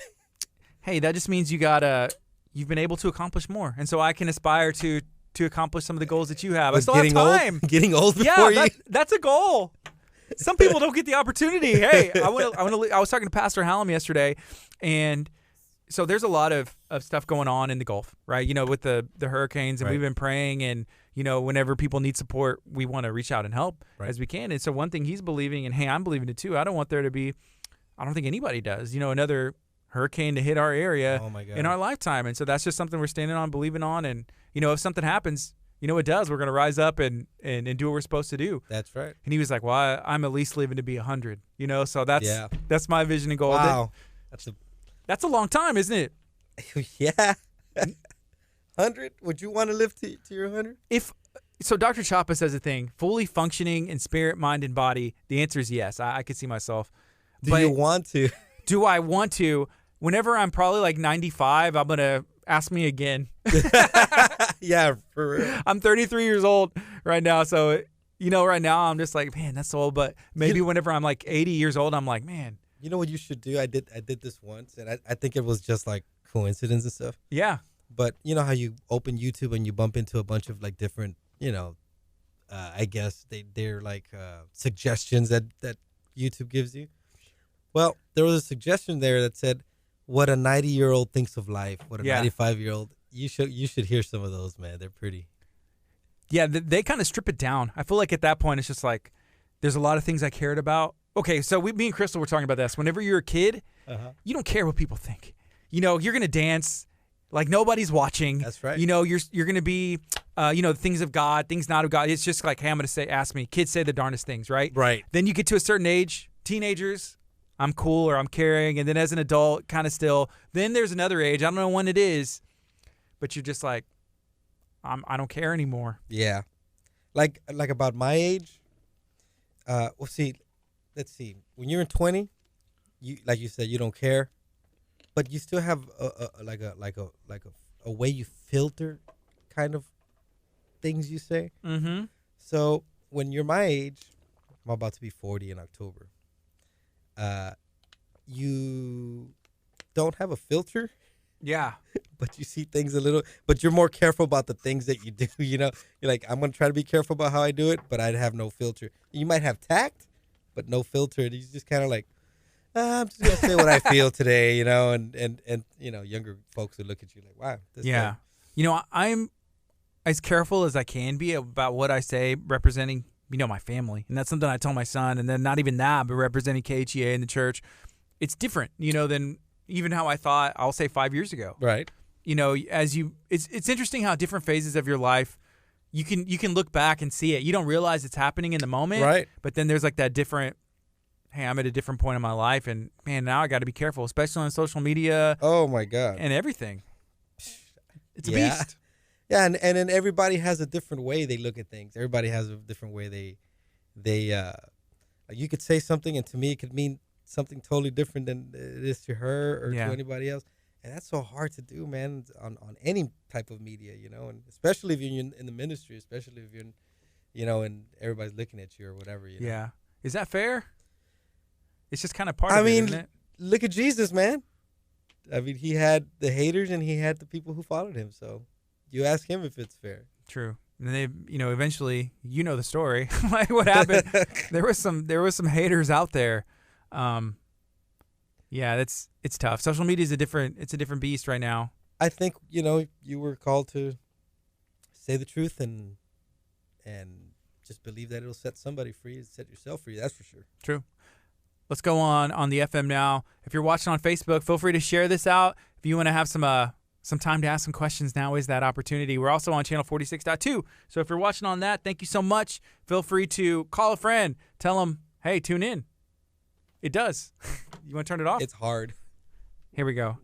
Hey, that just means you've been able to accomplish more, and so I can aspire to accomplish some of the goals that you have. I still have time. Getting old before you. That's a goal. Some people don't get the opportunity. Hey, I was talking to Pastor Hallam yesterday, and so there's a lot of stuff going on in the Gulf, right? You know, with the hurricanes, and we've been praying, and you know, whenever people need support, we want to reach out and help as we can. And so one thing he's believing, and hey, I'm believing it too. I don't want there to be, I don't think anybody does, you know, another hurricane to hit our area in our lifetime. And so that's just something we're standing on, believing on, and you know, if something happens, you know, it does. We're going to rise up and do what we're supposed to do. That's right. And he was like, well, I'm at least living to be 100, you know, so that's my vision and goal. Wow. That's a long time, isn't it? Yeah. 100? Would you want to live to your 100? So Dr. Chapa says a thing, fully functioning in spirit, mind, and body. The answer is yes. I could see myself. Do you want to? Do I want to? Whenever I'm probably like 95, I'm going to ask me again. Yeah, for real. I'm 33 years old right now, so you know, right now I'm just like, man, that's so old. But maybe whenever I'm like 80 years old, I'm like, man. You know what you should do? I did this once, and I think it was just like coincidence and stuff. Yeah. But you know how you open YouTube and you bump into a bunch of like different, you know, I guess they're like suggestions that YouTube gives you. Well, there was a suggestion there that said, what a 90-year-old thinks of life, what a 95-year-old. You should hear some of those, man. They're pretty. Yeah, they kind of strip it down. I feel like at that point, it's just like, there's a lot of things I cared about. Okay, so me and Crystal were talking about this. Whenever you're a kid, you don't care what people think. You know, you're going to dance like nobody's watching. That's right. You know, you're going to be, you know, things of God, things not of God. It's just like, hey, I'm going to ask me. Kids say the darndest things, right? Right. Then you get to a certain age, teenagers, I'm cool or I'm caring. And then as an adult, kind of still. Then there's another age. I don't know when it is, but you're just like, I don't care anymore. Yeah. Like about my age, let's see. When you're in 20, you like you said, you don't care, but you still have a way you filter kind of things you say. Mm-hmm. So when you're my age, I'm about to be 40 in October. You don't have a filter. Yeah. But you see things but you're more careful about the things that you do, you know? You're like, I'm going to try to be careful about how I do it, but I'd have no filter. You might have tact, but no filter. And you just kind of like, I'm just going to say what I feel today, you know? And you know, younger folks would look at you like, wow. This guy. You know, I'm as careful as I can be about what I say representing, you know, my family. And that's something I tell my son. And then not even that, but representing KHEA in the church. It's different, you know, than even how I thought, I'll say 5 years ago. Right. You know, it's interesting how different phases of your life, you can look back and see it. You don't realize it's happening in the moment. Right. But then there's like that different, hey, I'm at a different point in my life. And man, now I got to be careful, especially on social media. Oh my God. And everything. It's a beast. Yeah. And then everybody has a different way they look at things. Everybody has a different way they you could say something and to me it could mean something totally different than it is to her or to anybody else. And that's so hard to do, man, on any type of media, you know, and especially if you're in the ministry, especially if you're, you know, and everybody's looking at you or whatever, you know. Yeah. Is that fair? It's just kind of part of it, isn't it? Look at Jesus, man. I mean, he had the haters and he had the people who followed him. So you ask him if it's fair. True. And they, you know, eventually, you know the story. Like what happened. There was some haters out there. Yeah, it's tough. Social media is a different beast right now. I think, you know, you were called to say the truth and just believe that it'll set somebody free, set yourself free. That's for sure. True. Let's go on the FM now. If you're watching on Facebook, feel free to share this out. If you want to have some time to ask some questions, now is that opportunity. We're also on channel 46.2. So if you're watching on that, thank you so much. Feel free to call a friend. Tell them, hey, tune in. It does. You want to turn it off? It's hard. Here we go.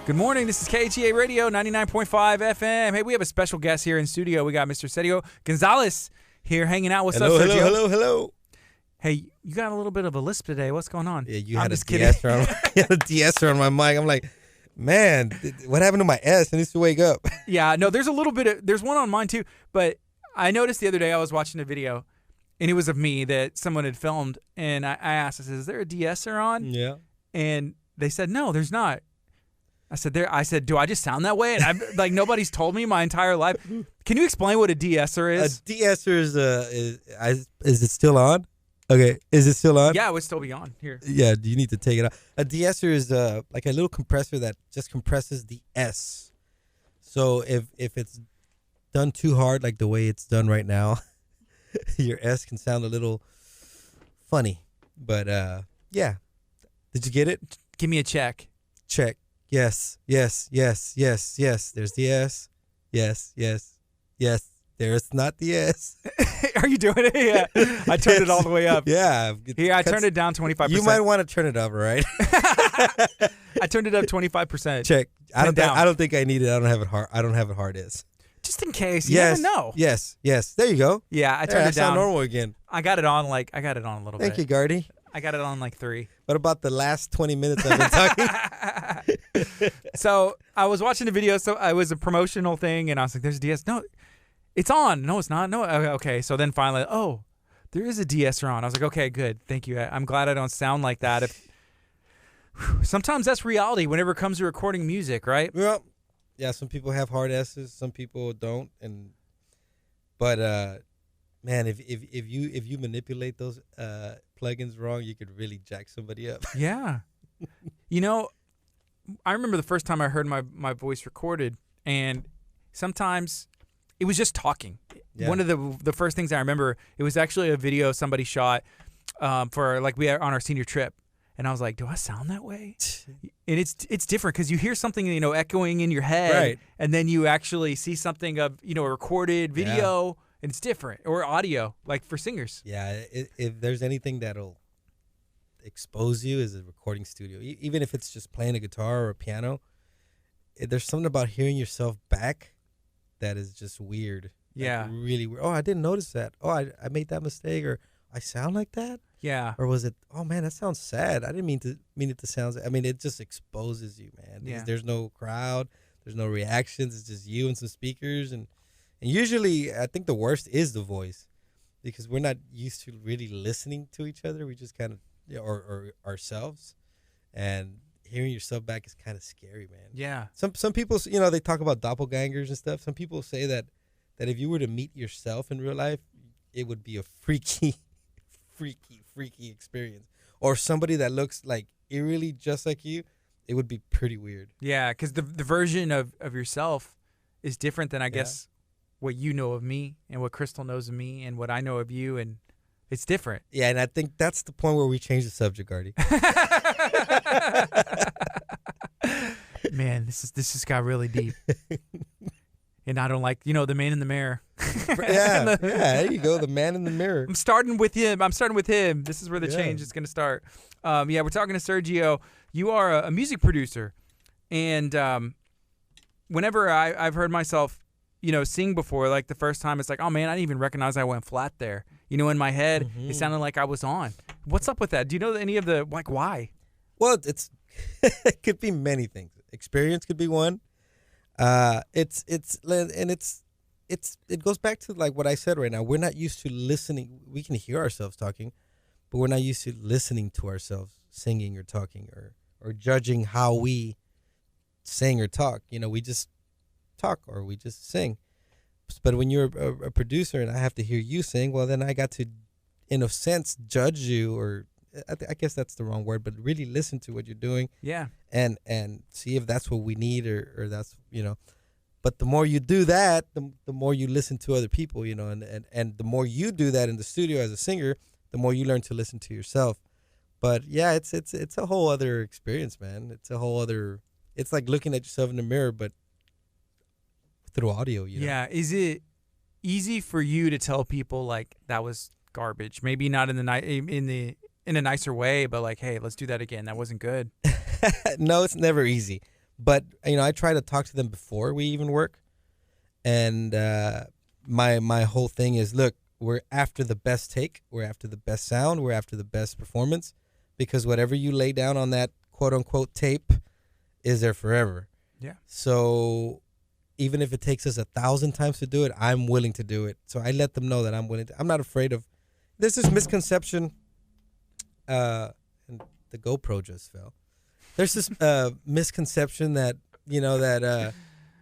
Good morning. This is KHEA Radio 99.5 FM. Hey, we have a special guest here in studio. We got Mr. Sergio Gonzalez here hanging out with us. Hello. Hey, you got a little bit of a lisp today. What's going on? Yeah, you I'm had a just kidding. de-esser on my mic. I'm like, man, what happened to my S? I need to wake up. Yeah, no, there's a little bit of, there's one on mine too, but I noticed the other day I was watching a video, and it was of me that someone had filmed, and I asked, I said, is there a de-esser on? Yeah. And they said, no, there's not. I said, do I just sound that way? And I'm like, nobody's told me my entire life. Can you explain what a de-esser is? A de-esser is it still on? Okay, is it still on? Yeah, it would still be on here. Yeah, you need to take it out. A de-esser is like a little compressor that just compresses the S. So if it's done too hard, like the way it's done right now, your S can sound a little funny. But yeah, did you get it? Give me a check. Check. Yes, yes, yes, yes, yes. There's the S. Yes, yes, yes. There's not the S. Are you doing it? Yeah. I turned it all the way up. Yeah. Here, I turned it down 25%. You might want to turn it up, right? I turned it up 25%. Check. I down. don't think I need it. I don't have it hard. I don't have it hard S. Just in case. You never know. Yes. Yes. There you go. Yeah, I turned it down. Sound normal again. I got it on a little bit. Thank you, Gardy. I got it on like 3. What about the last 20 minutes I've been talking? So I was watching the video. So it was a promotional thing, and I was like, "There's a DS." No, it's on. No, it's not. No. Okay. So then finally, there is a de-esser on. I was like, okay, good. Thank you. I'm glad I don't sound like that. Sometimes that's reality whenever it comes to recording music, right? Well, yeah. Some people have hard S's. Some people don't. But man, if you manipulate those plugins wrong, you could really jack somebody up. Yeah. I remember the first time I heard my voice recorded, and sometimes it was just talking. Yeah. One of the first things I remember, it was actually a video somebody shot for like we are on our senior trip, and I was like, do I sound that way? And it's different because you hear something echoing in your head, right, and then you actually see something of a recorded video. Yeah. And it's different, or audio, like for singers. Yeah, if there's anything that'll expose you is a recording studio. Even if it's just playing a guitar or a piano, there's something about hearing yourself back that is just weird. Yeah. Like really weird. Oh, I didn't notice that. Oh, I made that mistake, or I sound like that? Yeah. Or was it, oh, man, that sounds sad. I didn't mean it to sound sad. I mean, it just exposes you, man. Yeah. There's no crowd. There's no reactions. It's just you and some speakers, and usually, I think the worst is the voice, because we're not used to really listening to each other. We just kind of, or ourselves, and hearing yourself back is kind of scary, man. Yeah. Some people, they talk about doppelgangers and stuff. Some people say that if you were to meet yourself in real life, it would be a freaky experience. Or somebody that looks like eerily just like you, it would be pretty weird. Yeah, because the version of yourself is different than, I guess, what you know of me and what Crystal knows of me and what I know of you, and it's different. Yeah, and I think that's the point where we change the subject, Artie. Man, this just got really deep. And I don't like, the man in the mirror. Yeah, there you go, the man in the mirror. I'm starting with him. This is where the change is going to start. We're talking to Sergio. You are a music producer, and whenever I've heard myself sing before, like the first time, it's like, oh man, I didn't even recognize I went flat there. In my head, It sounded like I was on. What's up with that? Do you know any of the, like, why? Well, it could be many things. Experience could be one. It goes back to like what I said right now. We're not used to listening. We can hear ourselves talking, but we're not used to listening to ourselves singing or talking or judging how we sing or talk. We just talk or we just sing. But when you're a producer and I have to hear you sing, well, then I got to, in a sense, judge you, or I guess that's the wrong word, but really listen to what you're doing. Yeah. And see if that's what we need or that's, But the more you do that, the more you listen to other people, and the more you do that in the studio as a singer, the more you learn to listen to yourself. But yeah, it's a whole other experience, man. It's like looking at yourself in the mirror, but through audio, Yeah. Is it easy for you to tell people like that was garbage? Maybe not in a nicer way, but like, hey, let's do that again. That wasn't good. No, it's never easy. But I try to talk to them before we even work, and my whole thing is, look, we're after the best take, we're after the best sound, we're after the best performance, because whatever you lay down on that quote unquote tape is there forever. Yeah. So even if it takes us 1,000 times to do it, I'm willing to do it. So I let them know that I'm willing to. I'm not afraid of. There's this misconception. And the GoPro just fell. There's this misconception that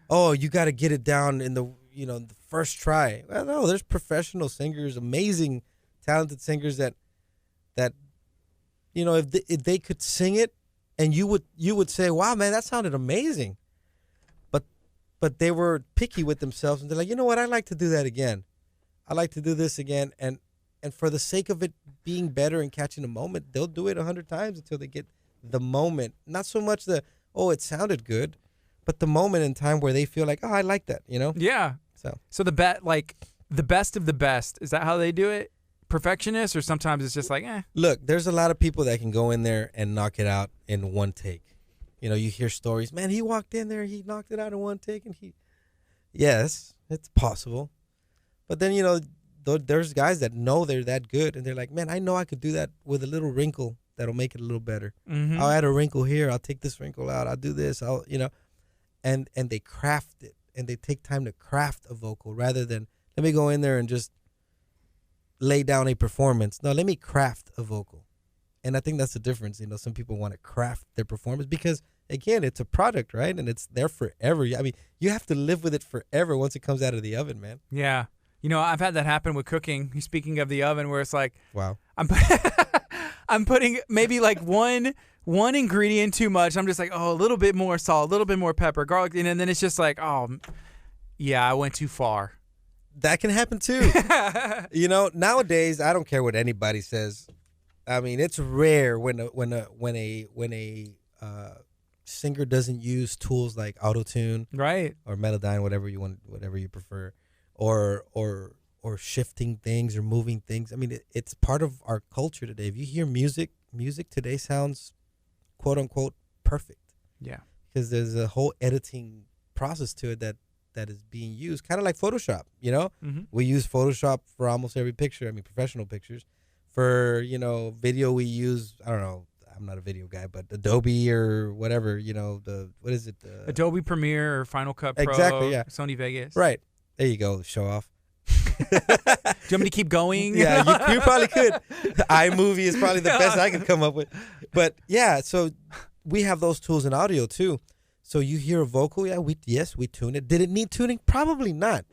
oh, you got to get it down in the the first try. Well, no, there's professional singers, amazing, talented singers that if they could sing it, and you would say, wow, man, that sounded amazing. But they were picky with themselves, and they're like, you know what, I'd like to do that again. I like to do this again, and for the sake of it being better and catching a moment, they'll do it 100 times until they get the moment. Not so much it sounded good, but the moment in time where they feel like, oh, I like that, Yeah. So the best of the best, is that how they do it? Perfectionist, or sometimes it's just like, eh. Look, there's a lot of people that can go in there and knock it out in one take. You hear stories, man, he walked in there, he knocked it out in one take, and yes, it's possible. But then, there's guys that know they're that good, and they're like, man, I know I could do that with a little wrinkle that'll make it a little better. Mm-hmm. I'll add a wrinkle here, I'll take this wrinkle out, I'll do this, and they craft it, and they take time to craft a vocal rather than, let me go in there and just lay down a performance. No, let me craft a vocal. And I think that's the difference. Some people want to craft their performance because, again, it's a product, right? And it's there forever. I mean, you have to live with it forever once it comes out of the oven, man. Yeah. I've had that happen with cooking. Speaking of the oven, where it's like, wow, I'm putting maybe like one ingredient too much. I'm just like, oh, a little bit more salt, a little bit more pepper, garlic, and then it's just like, oh, yeah, I went too far. That can happen too. Nowadays, I don't care what anybody says. I mean, it's rare when a singer doesn't use tools like auto-tune, right, or Melodyne, whatever you prefer, or shifting things or moving things. I mean, it's part of our culture today. If you hear music today sounds quote unquote perfect. Yeah, because there's a whole editing process to it that is being used, kind of like Photoshop. Mm-hmm. We use Photoshop for almost every picture. I mean, professional pictures. For, video, we use, I don't know, I'm not a video guy, but Adobe or whatever, what is it? Adobe Premiere or Final Cut Pro. Exactly, yeah. Sony Vegas. Right. There you go, show off. Do you want me to keep going? Yeah, you probably could. iMovie is probably the best I can come up with. But, yeah, so we have those tools in audio, too. So you hear a vocal, we tune it. Did it need tuning? Probably not.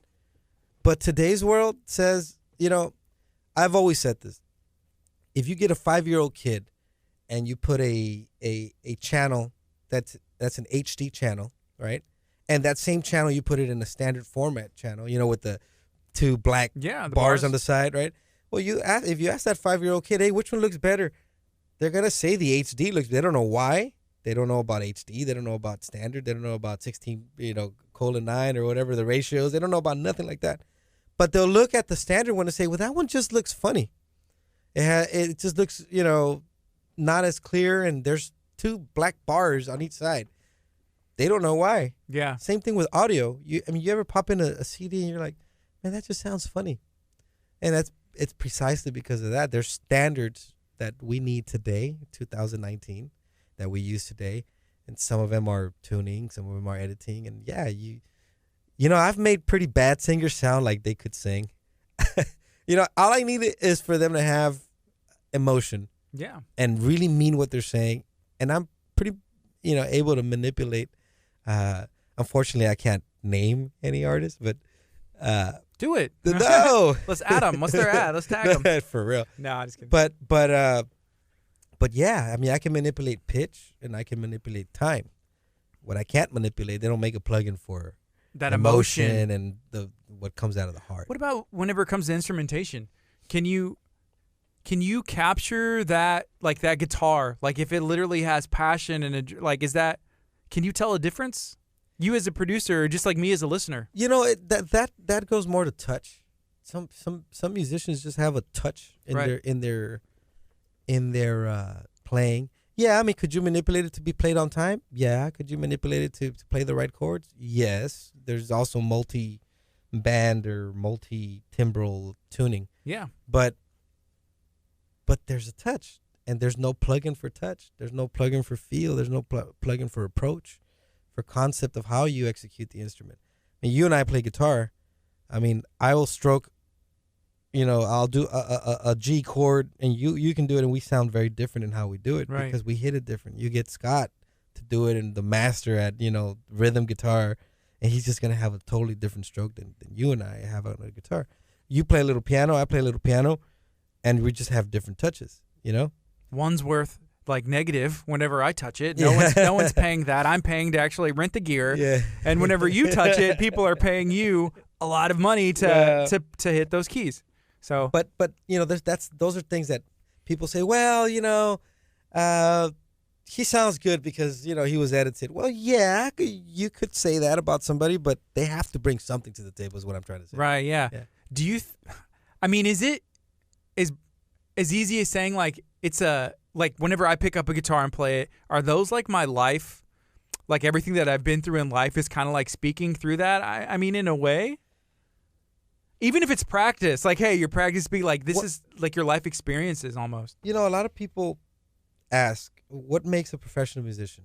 But today's world says, I've always said this. If you get a 5-year-old kid and you put a channel that's an HD channel, right? And that same channel, you put it in a standard format channel, with the two black bars on the side, right? Well, if you ask that 5-year-old kid, hey, which one looks better? They're going to say the HD looks. They don't know why. They don't know about HD. They don't know about standard. They don't know about 16:9 or whatever the ratios. They don't know about nothing like that. But they'll look at the standard one and say, well, that one just looks funny. It just looks, not as clear, and there's two black bars on each side. They don't know why. Yeah. Same thing with audio. You ever pop in a CD and you're like, man, that just sounds funny. And it's precisely because of that. There's standards that we need today, 2019, that we use today. And some of them are tuning, some of them are editing. And yeah, I've made pretty bad singers sound like they could sing. All I need is for them to have emotion. Yeah. And really mean what they're saying. And I'm pretty, able to manipulate. Unfortunately, I can't name any artists, but do it. No. Let's add them. What's their ad? Let's tag them. For real. No, I'm just kidding. But yeah, I mean, I can manipulate pitch and I can manipulate time. What I can't manipulate, they don't make a plugin for that emotion and what comes out of the heart. What about whenever it comes to instrumentation? Can you capture that, like that guitar, like if it literally has passion and can you tell a difference? You as a producer, or just like me as a listener? That goes more to touch. Some musicians just have a touch in their playing. Yeah, I mean, could you manipulate it to be played on time? Yeah. Could you manipulate it to play the right chords? Yes. There's also band or multi-timbral tuning. Yeah. But there's a touch, and there's no plugin for touch. There's no plugin for feel. There's no plugin for approach, for concept of how you execute the instrument. I mean, you and I play guitar. I mean, I will stroke, I'll do a G chord, and you can do it, and we sound very different in how we do it, right, because we hit it different. You get Scott to do it, and the master at, rhythm guitar, and he's just going to have a totally different stroke than you and I have on a guitar. You play a little piano, I play a little piano, and we just have different touches, One's worth like negative whenever I touch it. No one's paying that. I'm paying to actually rent the gear. Yeah. And whenever you touch it, people are paying you a lot of money to hit those keys. So But those are things that people say, well, he sounds good because, he was edited. Well, yeah, you could say that about somebody, but they have to bring something to the table is what I'm trying to say. Right, yeah. Do you is it as easy as saying like it's like whenever I pick up a guitar and play it, are those like my life, like everything that I've been through in life is kind of like speaking through that? I mean, in a way, even if it's practice, like, hey, your practice be like, this is like your life experiences almost. A lot of people ask, what makes a professional musician?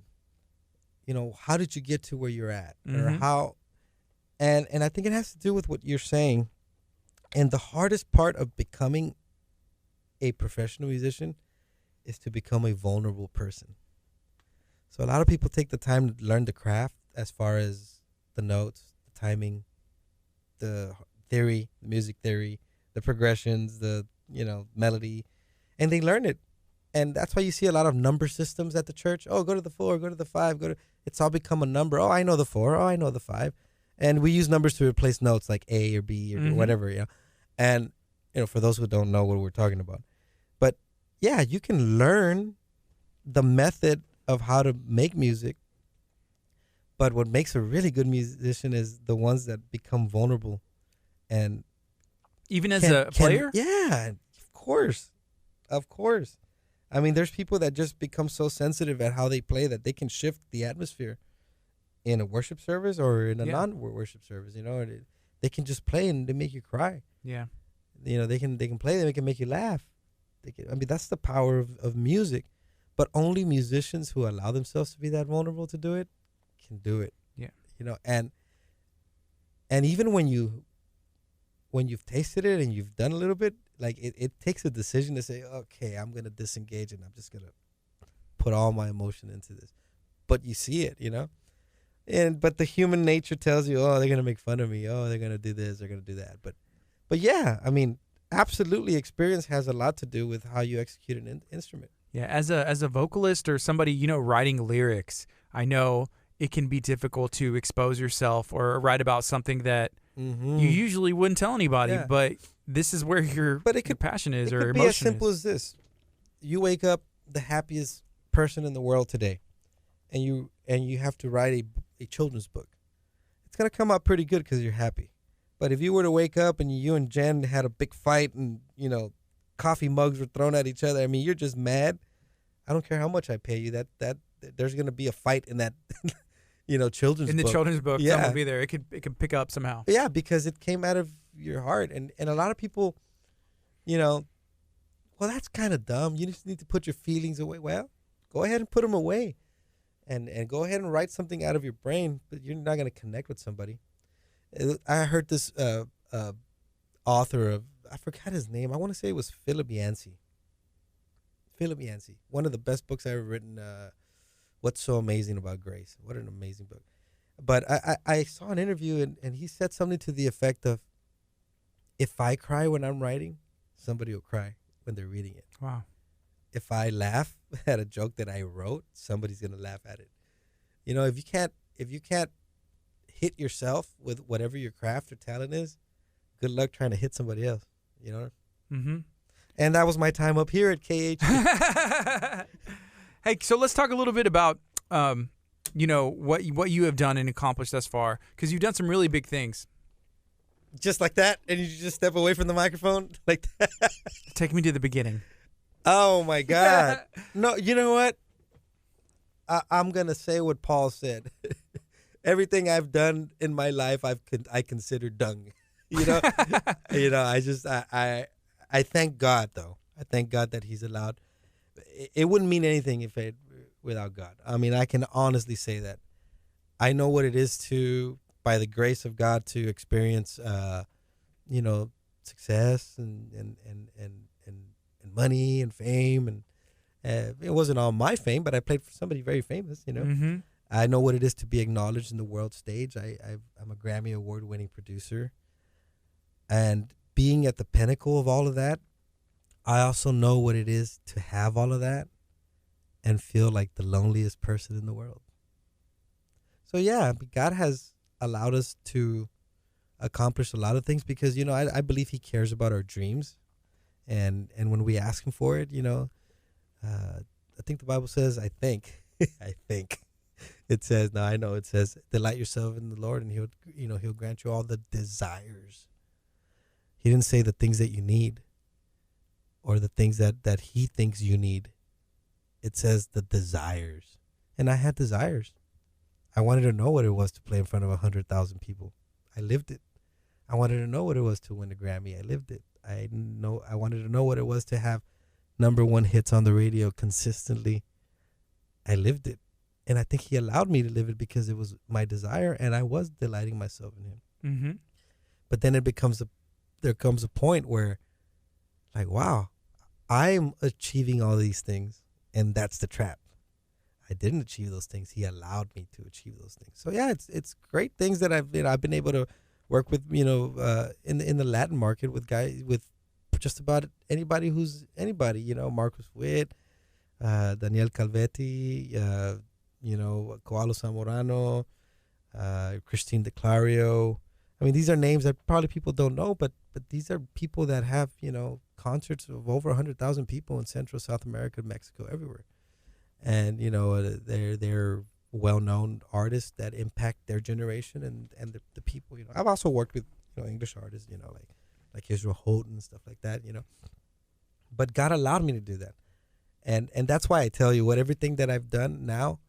How did you get to where you're at? Mm-hmm. Or how, and I think it has to do with what you're saying. And the hardest part of becoming a professional musician is to become a vulnerable person. So a lot of people take the time to learn the craft as far as the notes, the timing, the theory, the music theory, the progressions, the melody, and they learn it. And that's why you see a lot of number systems at the church. Oh, go to the 4, go to the 5, it's all become a number. Oh, I know the 4. Oh, I know the 5. And we use numbers to replace notes like A or B or whatever, And, for those who don't know what we're talking about. But, yeah, you can learn the method of how to make music. But what makes a really good musician is the ones that become vulnerable. And even as a player? Yeah, of course. Of course. I mean, there's people that just become so sensitive at how they play that they can shift the atmosphere in a worship service or in a non-worship service. They can just play and they make you cry. Yeah. They can play, they can make you laugh. That's the power of music. But only musicians who allow themselves to be that vulnerable to do it can do it. Yeah. And even when you've tasted it and you've done a little bit, like it takes a decision to say, okay, I'm going to disengage and I'm just going to put all my emotion into this. But you see it, but the human nature tells you, oh, they're going to make fun of me. Oh, they're going to do this. They're going to do that. But yeah, absolutely, experience has a lot to do with how you execute an instrument. Yeah, as a vocalist or somebody, writing lyrics, I know it can be difficult to expose yourself or write about something that you usually wouldn't tell anybody, but this is where your passion is or emotion is. It could be as simple as this. You wake up the happiest person in the world today, and you have to write a children's book. It's going to come out pretty good because you're happy. But if you were to wake up and you and Jen had a big fight and, coffee mugs were thrown at each other, you're just mad. I don't care how much I pay you, that there's going to be a fight in that children's book. In the children's book, someone will be there. It could pick up somehow. Yeah, because it came out of your heart. And a lot of people, well, that's kind of dumb. You just need to put your feelings away. Well, go ahead and put them away. And go ahead and write something out of your brain, but you're not going to connect with somebody. I heard this author of, I forgot his name. I want to say it was Philip Yancey. Philip Yancey. One of the best books I've ever written, What's So Amazing About Grace. What an amazing book. But I saw an interview, and he said something to the effect of, if I cry when I'm writing, somebody will cry when they're reading it. Wow. If I laugh at a joke that I wrote, somebody's going to laugh at it. If you can't hit yourself with whatever your craft or talent is, good luck trying to hit somebody else, Mm-hmm. And that was my time up here at KHEA. Hey, so let's talk a little bit about, what you have done and accomplished thus far, because you've done some really big things. Just like that? And you just step away from the microphone like that? Take me to the beginning. Oh, my God. No, you know what? I'm going to say what Paul said. everything I've done in my life, I consider dung. You know, I thank God though. I thank God that He's allowed. It wouldn't mean anything without God. I mean, I can honestly say that. I know what it is to, by the grace of God, to experience, success and money and fame, and it wasn't all my fame, but I played for somebody very famous. Mm-hmm. I know what it is to be acknowledged in the world stage. I'm a Grammy award-winning producer, and being at the pinnacle of all of that, I also know what it is to have all of that and feel like the loneliest person in the world. So yeah, God has allowed us to accomplish a lot of things because, I believe He cares about our dreams. And when we ask Him for it, I think the Bible says, I think it says, no, I know it says, delight yourself in the Lord and He'll grant you all the desires. He didn't say the things that you need or the things that He thinks you need. It says the desires. And I had desires. I wanted to know what it was to play in front of 100,000 people. I lived it. I wanted to know what it was to win a Grammy. I lived it. I wanted to know what it was to have #1 hits on the radio consistently. I lived it. And I think He allowed me to live it because it was my desire and I was delighting myself in Him. Mm-hmm. But then there comes a point where, like, wow, I'm achieving all these things, and that's the trap. I didn't achieve those things. He allowed me to achieve those things. So yeah, it's great things that I've been able to work with, in the Latin market with just about anybody who's anybody, Marcus Witt, Daniel Calvetti, Koalo Zamorano, Christine DeClario. I mean, these are names that probably people don't know, but these are people that have, concerts of over 100,000 people in Central, South America, Mexico, everywhere. And, they're well-known artists that impact their generation and the people, I've also worked with, English artists, like Israel Houghton and stuff like that, But God allowed me to do that. And that's why I tell you everything that I've done now,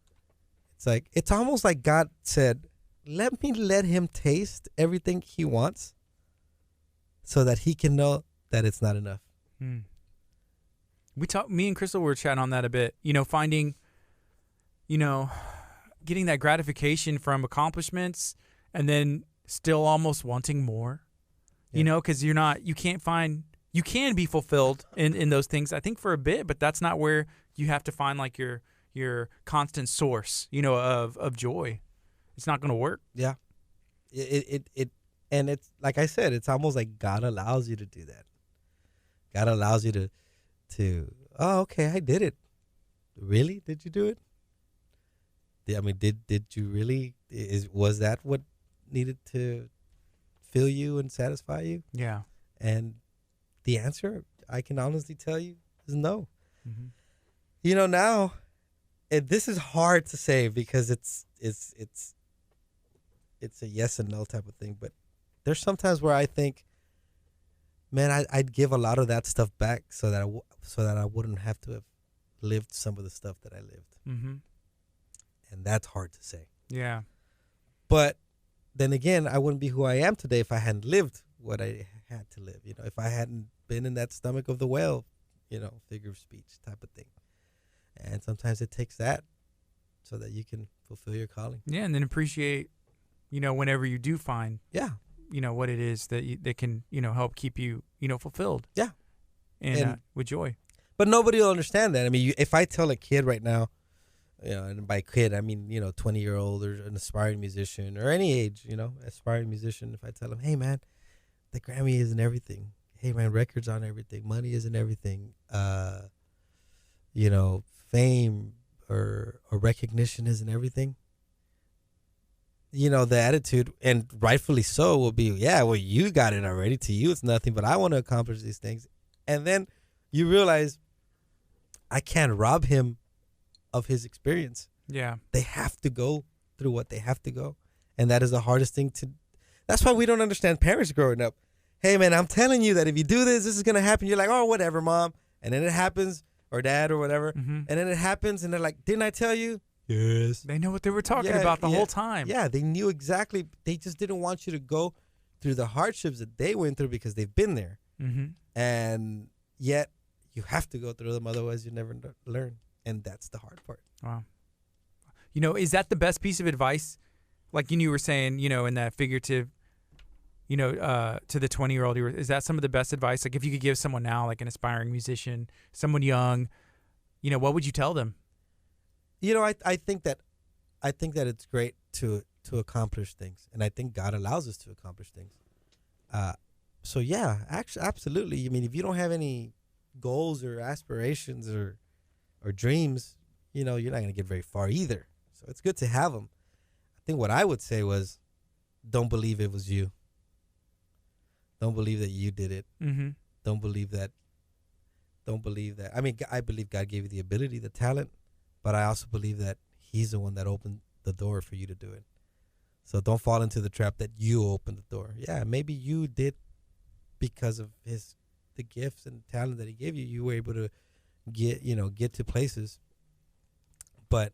it's almost like God said, let him taste everything he wants so that he can know that it's not enough. Me and Crystal were chatting on that a bit, finding, getting that gratification from accomplishments and then still almost wanting more, because you can be fulfilled in those things, I think, for a bit, but that's not where you have to find like your constant source, of joy. It's not going to work. Yeah. And it's like I said, it's almost like God allows you to do that. God allows you to, oh, okay, I did it. Really? Did you do it? Did you really? Was that what needed to fill you and satisfy you? Yeah. And the answer, I can honestly tell you, is no. Mm-hmm. Now, this is hard to say because it's a yes and no type of thing. But there's sometimes where I think, man, I'd give a lot of that stuff back so that I wouldn't have to have lived some of the stuff that I lived. Mm-hmm. And that's hard to say. Yeah. But then again, I wouldn't be who I am today if I hadn't lived what I had to live. If I hadn't been in that stomach of the whale, figure of speech type of thing. And sometimes it takes that so that you can fulfill your calling. Yeah, and then appreciate, whenever you do find, yeah, what it is that can, help keep you, fulfilled. Yeah. And with joy. But nobody will understand that. I mean, if I tell a kid right now, and by kid, I mean, 20-year-old or an aspiring musician or any age, aspiring musician, if I tell them, hey, man, the Grammy isn't everything. Hey, man, records aren't everything. Money isn't everything. Fame or recognition isn't everything. The attitude, and rightfully so, will be, yeah, well, you got it already. To you, it's nothing, but I want to accomplish these things. And then you realize I can't rob him of his experience. Yeah. They have to go through what they have to go. And that is the hardest thing that's why we don't understand parents growing up. Hey, man, I'm telling you that if you do this is going to happen. You're like, oh, whatever, mom. And then it happens, or dad or whatever. Mm-hmm. And then it happens, and they're like, didn't I tell you? Yes. They know what they were talking about the whole time. Yeah, they knew exactly. They just didn't want you to go through the hardships that they went through because they've been there. Mm-hmm. And yet you have to go through them, otherwise you never learn. And that's the hard part. Wow. Is that the best piece of advice? Like you were saying, in that figurative, to the 20-year-old, is that some of the best advice? Like if you could give someone now, like an aspiring musician, someone young, what would you tell them? I think that it's great to accomplish things, and I think God allows us to accomplish things. So yeah, actually, absolutely. I mean, if you don't have any goals or aspirations or dreams, you're not going to get very far either. So it's good to have them. I think what I would say was, don't believe it was you. Don't believe that you did it. Mm-hmm. Don't believe that. I mean, I believe God gave you the ability, the talent, but I also believe that He's the one that opened the door for you to do it. So don't fall into the trap that you opened the door. Yeah, maybe you did because of the gifts and talent that He gave you. You were able to get to places, but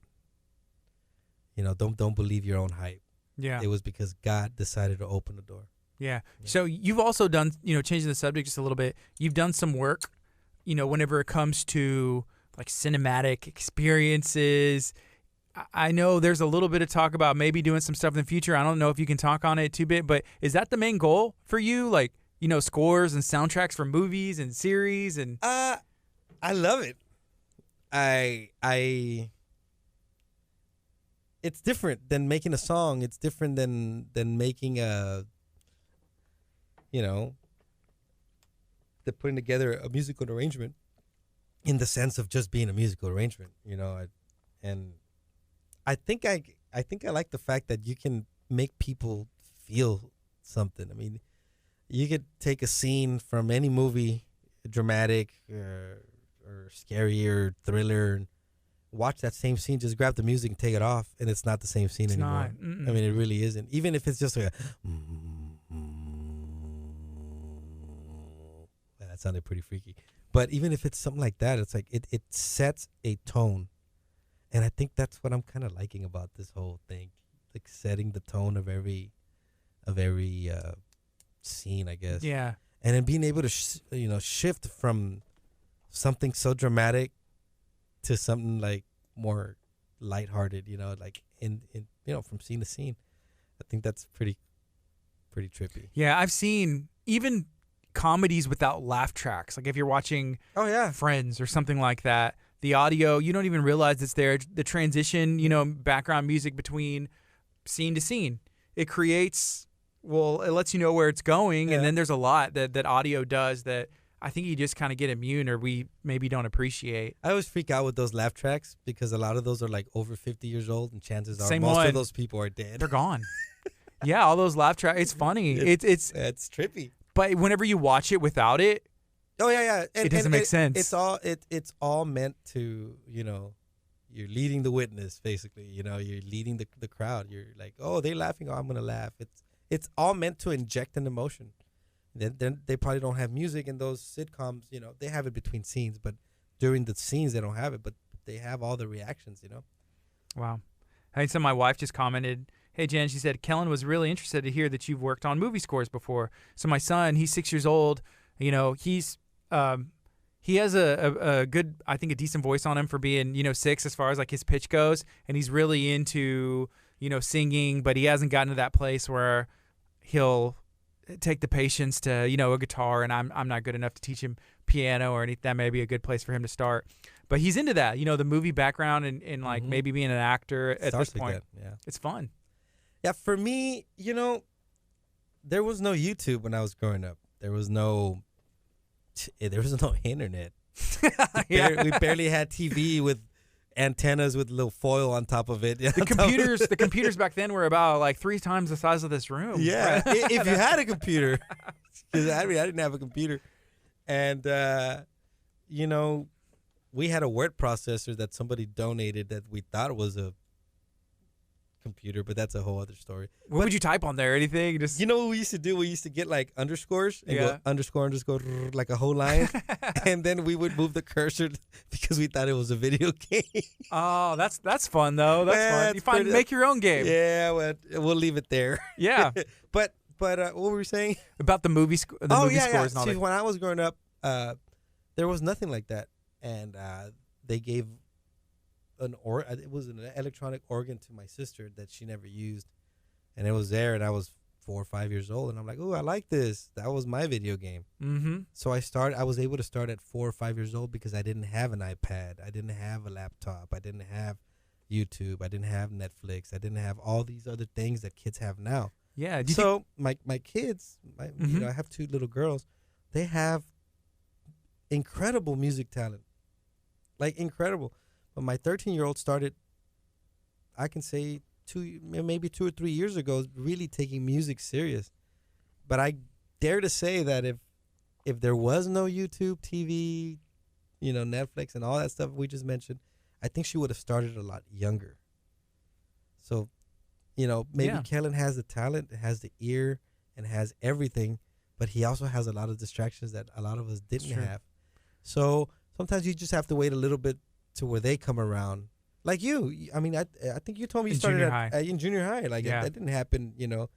don't believe your own hype. Yeah, it was because God decided to open the door. Yeah. So you've also done, changing the subject just a little bit. You've done some work, whenever it comes to like cinematic experiences. I know there's a little bit of talk about maybe doing some stuff in the future. I don't know if you can talk on it too bit, but is that the main goal for you? Like, scores and soundtracks for movies and series and. I love it. It's different than making a song. It's different than making putting together a musical arrangement in the sense of just being a musical arrangement, and I think I like the fact that you can make people feel something. I mean, you could take a scene from any movie, dramatic or scary or thriller, and watch that same scene, just grab the music and take it off, and it's not the same scene anymore. I mean, it really isn't. Even if it's just like that sounded pretty freaky. But even if it's something like that, it's like it sets a tone. And I think that's what I'm kind of liking about this whole thing, like setting the tone of every scene, I guess. Yeah. And then being able to shift from something so dramatic to something like more lighthearted, like in from scene to scene. I think that's pretty trippy. Yeah, I've seen even comedies without laugh tracks. Like if you're watching Friends or something like that, the audio, you don't even realize it's there. The transition, background music between scene to scene. It creates, it lets you know where it's going. Yeah. And then there's a lot that audio does that I think you just kind of get immune or we maybe don't appreciate. I always freak out with those laugh tracks because a lot of those are like over 50 years old, and chances are most of those people are dead. They're gone. Yeah, all those laugh tracks. It's funny. It's trippy. But whenever you watch it without it, it doesn't make sense. It's all meant to, you're leading the witness, basically. You're leading the crowd. You're like, oh, they're laughing. Oh, I'm gonna laugh. It's all meant to inject an emotion. Then they probably don't have music in those sitcoms. They have it between scenes, but during the scenes they don't have it. But they have all the reactions. Wow. So my wife just commented, hey, Jen, she said, Kellen was really interested to hear that you've worked on movie scores before. So my son, he's 6 years old. He's he has a good, I think, a decent voice on him for being, 6 as far as like his pitch goes. And he's really into, singing, but he hasn't gotten to that place where he'll take the patience to, a guitar, and I'm not good enough to teach him piano or anything. That may be a good place for him to start. But he's into that, the movie background and like maybe being an actor at this point. Like that, yeah. It's fun. Yeah, for me, there was no YouTube when I was growing up. There was no internet. We barely had TV with antennas with a little foil on top of it. The computers back then were about like 3 times the size of this room. Yeah, if you had a computer. Because I didn't have a computer. And, we had a word processor that somebody donated that we thought was a computer, but that's a whole other story. What would you type on there? Anything? Just you know what we used to do? We used to get like underscores and Yeah. go underscore like a whole line, and then we would move the cursor because we thought it was a video game. Oh, that's fun though. That's fun. You pretty- make your own game. Yeah, well, we'll leave it there. Yeah. But what were we saying? About the movie scores and all See, that. when I was growing up, there was nothing like that, and they gave it was an electronic organ to my sister that she never used, and it was there, and I was 4 or 5 years old, and I'm like, oh, I like this. That was my video game. Mm-hmm. So I was able to start at 4 or 5 years old because I didn't have an iPad, I didn't have a laptop, I didn't have YouTube, I didn't have Netflix, I didn't have all these other things that kids have now. Yeah. So my kids, you know, I have 2 little girls. They have incredible music talent, like incredible. But my 13-year-old started, I can say maybe 2 or 3 years ago, really taking music serious. But I dare to say that if there was no YouTube, TV, you know, Netflix and all that stuff we just mentioned, I think she would have started a lot younger. So, you know, maybe Kellen has the talent, has the ear, and has everything, but he also has a lot of distractions that a lot of us didn't have. So sometimes you just have to wait a little bit to where they come around. Like you, I mean, I think you told me you started in junior high. Like that didn't happen, you know,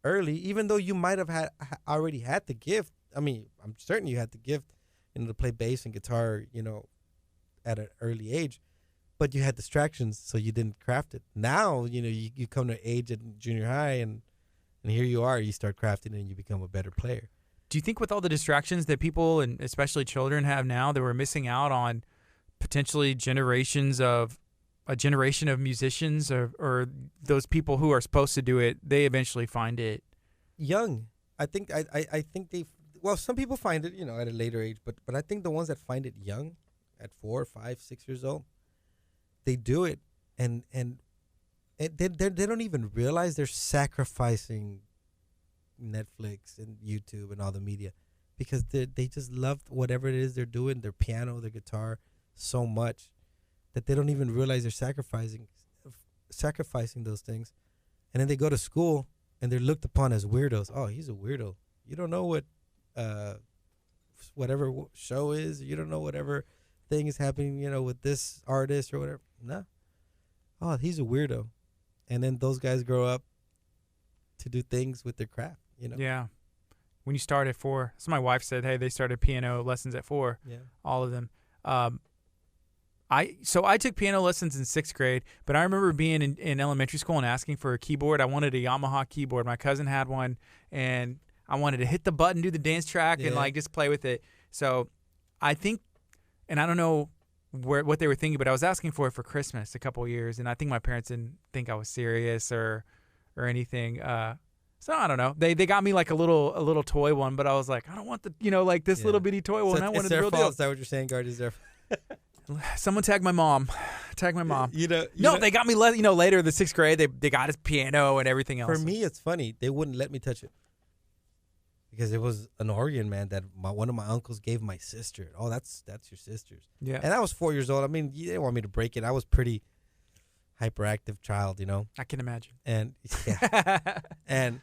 early. Even though you might have already had the gift. I mean, I'm certain you had the gift, you know, to play bass and guitar, you know, at an early age. But you had distractions, so you didn't craft it. Now, you know, you come to an age in junior high, and here you are. You start crafting, and you become a better player. Do you think with all the distractions that people and especially children have now, that we're missing out on potentially a generation of musicians or those people who are supposed to do it, they eventually find it young? I think some people find it, you know, at a later age, but I think the ones that find it young, at 4, 5, 6 years old, they do it and they don't even realize they're sacrificing Netflix and YouTube and all the media because they just love whatever it is they're doing, their piano, their guitar, so much that they don't even realize they're sacrificing those things. And then they go to school and they're looked upon as weirdos. Oh, he's a weirdo. You don't know what whatever show is. You don't know whatever thing is happening, you know, with this artist or whatever. No. Oh, he's a weirdo. And then those guys grow up to do things with their craft, you know. Yeah. When you start at 4, so my wife said, hey, they started piano lessons at 4. Yeah. All of them. I took piano lessons in 6th grade, but I remember being in elementary school and asking for a keyboard. I wanted a Yamaha keyboard. My cousin had one, and I wanted to hit the button, do the dance track, and like just play with it. So I think, and I don't know what they were thinking, but I was asking for it for Christmas a couple of years, and I think my parents didn't think I was serious or anything. So I don't know. They got me like a little toy one, but I was like, I don't want the like this little bitty toy one. So I wanted the real deal. deal. Is that what you're saying, Guard? Is there? Someone tag my mom. You know, They got me. Later in the 6th grade, they got his piano and everything else. For me, it's funny. They wouldn't let me touch it because it was an organ, man, that one of my uncles gave my sister. Oh, that's your sister's. Yeah. And I was 4 years old. I mean, you didn't want me to break it. I was pretty hyperactive child, you know. I can imagine. And and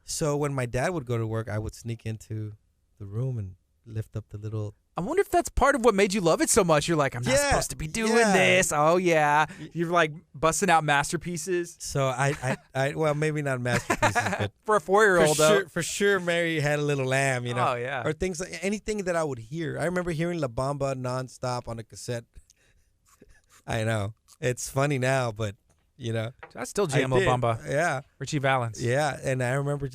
so when my dad would go to work, I would sneak into the room and lift up the little. I wonder if that's part of what made you love it so much. You're like, I'm not supposed to be doing this. Oh, yeah. You're like busting out masterpieces. So I well, maybe not masterpieces, but for a 4-year-old, though. For sure, Mary had a little lamb, you know. Oh, yeah. Or things like anything that I would hear. I remember hearing La Bamba nonstop on a cassette. I know. It's funny now, but, you know. I still jam La Bamba. Yeah. Richie Valens. Yeah, and I remember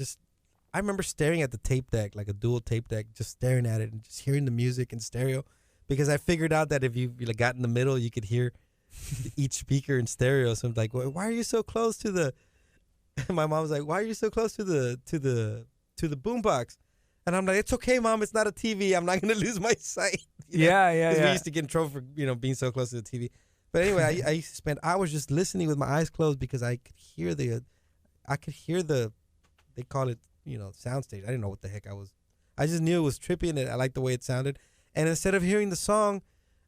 staring at the tape deck, like a dual tape deck, just staring at it and just hearing the music in stereo, because I figured out that if you got in the middle, you could hear each speaker in stereo. So I'm like, well, why are you so close to the? My mom was like, why are you so close to the boombox? And I'm like, it's okay, Mom, it's not a TV. I'm not gonna lose my sight. Yeah. We used to get in trouble for being so close to the TV. But anyway, I used to spend hours just listening with my eyes closed because I could hear the. They call it. Soundstage. I didn't know what the heck I was. I just knew it was trippy and I liked the way it sounded. And instead of hearing the song,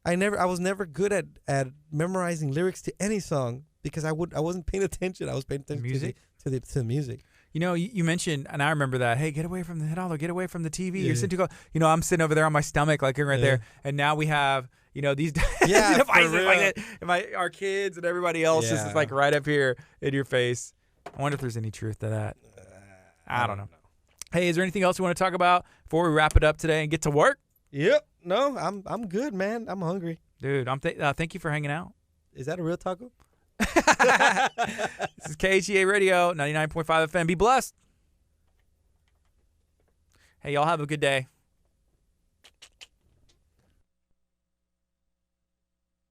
I was never good at memorizing lyrics to any song because I wasn't paying attention. I was paying attention to the music. You know, you mentioned, and I remember that. Hey, get away from the Hidalgo, get away from the TV. You're sitting too close. You know, I'm sitting over there on my stomach, like right there, and now we have, you know, these devices like that, and our kids and everybody else is like right up here in your face. I wonder if there's any truth to that. I don't know. Hey, is there anything else you want to talk about before we wrap it up today and get to work? Yep. No, I'm good, man. I'm hungry, dude. Thank you for hanging out. Is that a real taco? This is KHEA Radio, 99.5 FM. Be blessed. Hey, y'all have a good day.